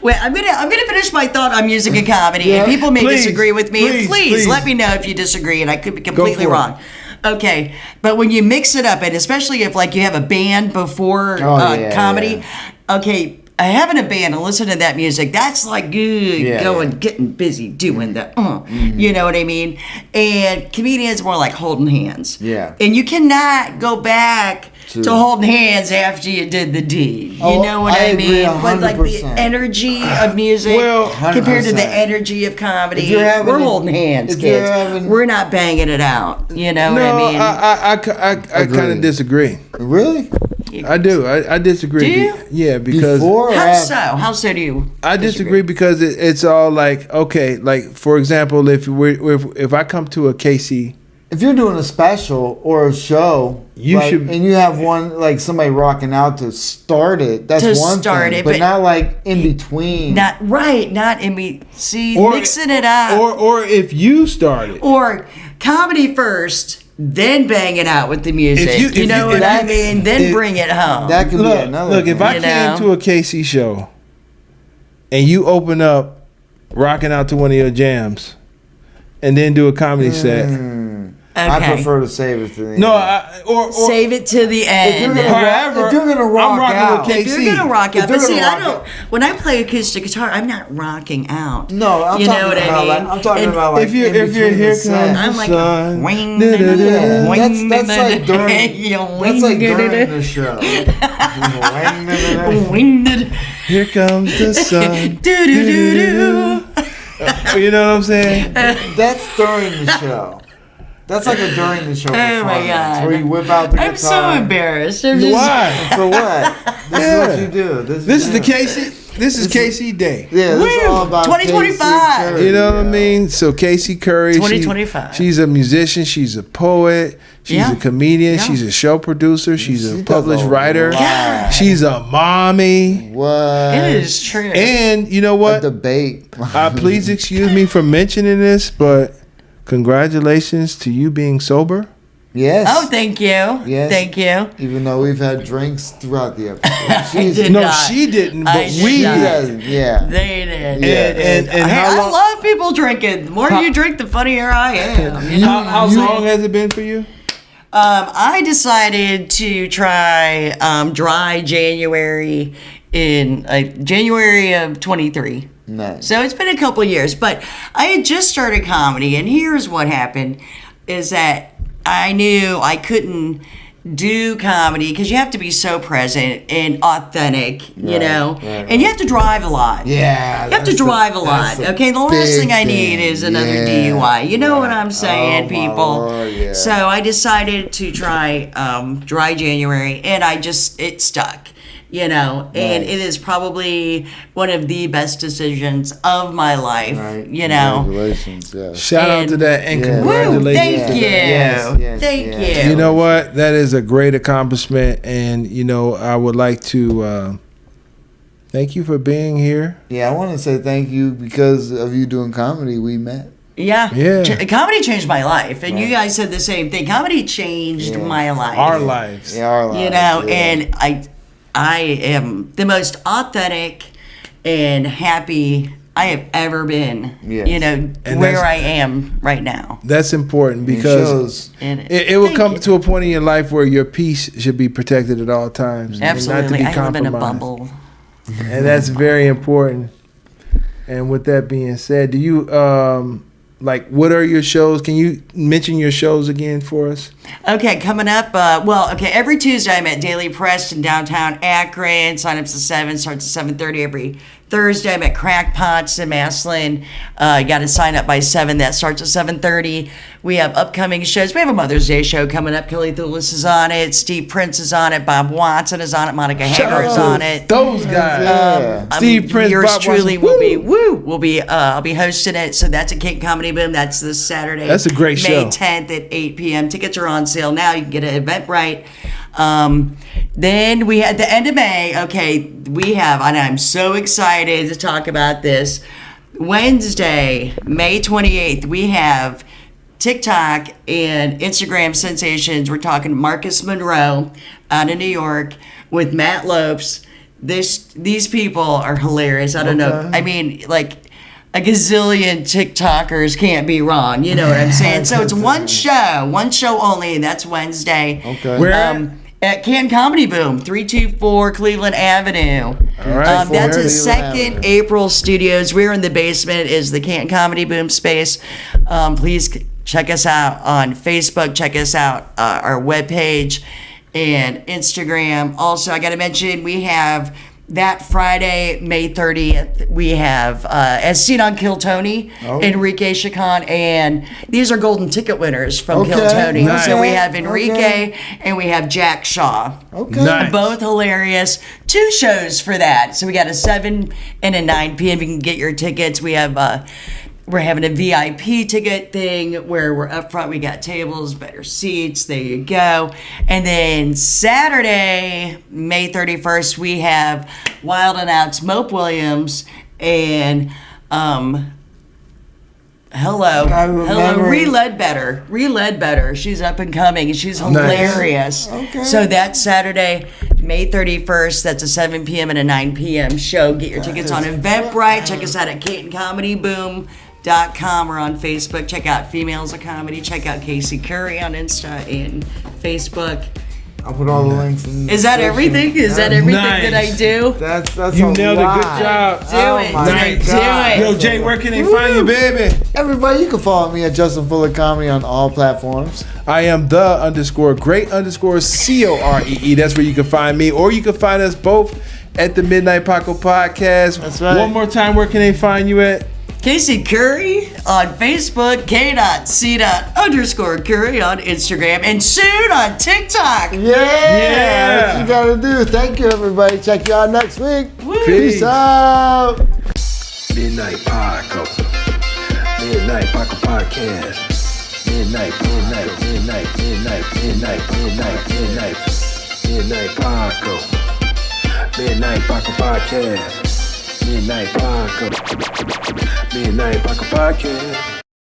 Wait, I'm gonna finish my thought on music and comedy. Yeah. And people may Please, disagree with me. please, Please, please. let me know if you disagree, and I could be completely for it. wrong. Okay, but when you mix it up, and especially if like you have a band before yeah, comedy, okay. Having a band and listening to that music, that's like getting busy doing that. You know what I mean? And comedians more like holding hands. Yeah. And you cannot go back To- to holding hands after you did the deed. You Oh, know what I I agree mean? But like the 100%. energy of music Well, compared to the 100%. energy of comedy, If you're having we're a- holding hands, if you're kids. having- We're not banging it out. You know what I No, mean? I kind Agreed. of disagree. Really? I do. I disagree. Do you? Yeah, because Before or How after? so? How so do you? I disagree because it's all like, okay, like for example, if I come to a KC, If you're doing a special or a show, You should- and you have one like somebody rocking out to start it. That's To one start thing, it, but but- not like in between. Not right. Not in me. See, or mixing it up. or if you start it, Or comedy first, then bang it out with the music. If you- You if know you- what I that's- mean? Then if- bring it home. that could be another. look, if thing. I You came know? to a KC show and you open up rocking out to one of your jams and then do a comedy set, I Okay. prefer to save it to the end. No, or Save it to the If you're end. gonna However, if you're gonna rock I'm rocking out, with If you're KC. gonna rock If out, but you're see, gonna I rock don't. out. When I play acoustic guitar, I'm not rocking out. no, I'm you talking know what about I mean? like I'm talking And about like if you're in here between the comes set. I'm like, sun. wing, Yeah, wing, that's like during that's like during the show. wing, Here comes the sun. do do do do. You know what I'm saying? That's during the show. That's like a during the show Oh my performance God. where you whip out the guitar. I'm so embarrassed. I'm just, Why? For what? This is what you do. This is the KC. This is KC Day. Yeah, this is Woo! all about 2025. KC Curry, You know what I yeah. mean? So Casey Curry, 2025. she's a musician, she's a poet, she's Yeah. a comedian, Yeah. she's a show producer, she's She a does published a writer, lot. she's a mommy, What? it is true. and you know A what? debate. Please excuse me for mentioning this, but congratulations to you being sober. Yes. Oh, thank you. Yes. Thank you. Even though we've had drinks throughout the episode. She's, did No, not. she didn't, I but did we not. did. yeah. They did. Yeah. And Hey, how I long? love people drinking. The more you drink, the funnier I am. You know How what I'm long saying? has it been for you? I decided to try dry January in January of 23. Nice. So it's been a couple years, but I had just started comedy, and here's what happened: is that I knew I couldn't do comedy because you have to be so present and authentic, you Right, know, right, and you have to drive a lot. Yeah. You have to drive a lot, okay? The last thing I need is another DUI. You know what I'm saying, Oh, my people? Lord, yeah. So I decided to try dry January, and it stuck, you know, and Nice. it is probably one of the best decisions of my life, Right. you know. Congratulations. Yes. Shout out to that and Yeah. Woo, congratulations. thank to you. that. Yes, Thank yes. you. You know what? That is a great accomplishment, and you know I would like to thank you for being here. Yeah, I want to say thank you because of you doing comedy. We met. Yeah. Yeah. Comedy changed my life, and you Right. guys said the same thing. Comedy changed Yeah. my life. Our lives. Yeah, our lives, You know, yeah. and I am the most authentic and happy I have ever been. Yes. You know, And where that's- I am right now. That's important It because shows. And it will thank come you. to a point in your life where your peace should be protected at all times. and not to Absolutely. be I live in a compromised. bubble. And that's very important. And with that being said, do you like what are your shows? Can you mention your shows again for us? Okay, coming up. Every Tuesday I'm at Daily Press in downtown Akron. Sign-ups at 7, starts at 7:30 every Thursday. I'm at Crackpots in Maslin. You got to sign up by 7. That starts at 7:30. We have upcoming shows. We have a Mother's Day show coming up. Kelly Thulis is on it. Steve Prince is on it. Bob Watson is on it. Monica Hager is on it. Those guys. Yeah. Steve Prince, Yours Bob truly Watson. will be I'll be hosting it. So that's a Canton Comedy Boom. That's this Saturday. That's a great May show. 10th at 8 p.m. Tickets are on sale now. You can get an Eventbrite. Then we at the end of May. Okay, we have, and I'm so excited to talk about this. Wednesday, May 28th, we have TikTok and Instagram sensations. We're talking Marcus Monroe out of New York with Matt Lopes. These people are hilarious. I don't know. Okay. I mean, like a gazillion TikTokers can't be wrong. You know what I'm saying? So it's one show only, and that's Wednesday. Okay. Where? At Canton Comedy Boom, 324 Cleveland Avenue. All right. That's Cleveland a second Avenue. April Studios. We're in the basement, is the Canton Comedy Boom space. Please check us out on Facebook. Check us out our webpage and Instagram. Also, I got to mention we have that Friday, May 30th, we have As Seen on Kill Tony, Oh. Enrique Chacon, and these are golden ticket winners from Kill Okay, Tony. nice. So we have Enrique Okay. and we have Jack Shaw. Okay. Nice. Both hilarious. 2 shows for that. So we got a 7 and a 9 p.m. You can get your tickets. We have we're having a VIP ticket thing where we're up front. We got tables, better seats. There you go. And then Saturday, May 31st, we have Wild and Out's Mope Williams and Hello, remember. Ree Ledbetter. She's up and coming, and she's hilarious. Okay. So that's Saturday, May 31st. That's a 7 p.m. and a 9 p.m. show. Get your tickets on Eventbrite. Check us out at Canton Comedy Boom We're on Facebook. Check out Females of Comedy. Check out Casey Curry on Insta and Facebook. I'll put all the links in. Is that everything? Is that everything that I do? That's You a nailed lot. it. Good job. Do it. my Nice. God. Do it. Yo, Jay, where can they find you, baby? Everybody, you can follow me at Justin Fuller Comedy on all platforms. I am the_great_COREE. That's where you can find me, or you can find us both at the Midnight Paco Podcast. That's right. One more time, where can they find you at? Casey Curry on Facebook, K.C._Curry on Instagram, and soon on TikTok. Yeah, that's what you gotta do. Thank you, everybody. Check you out next week. Peace out. Midnight Paco. Midnight Paco Podcast. Midnight Paco. Midnight Paco Podcast. Midnight Paco. Midnight Paco Podcast.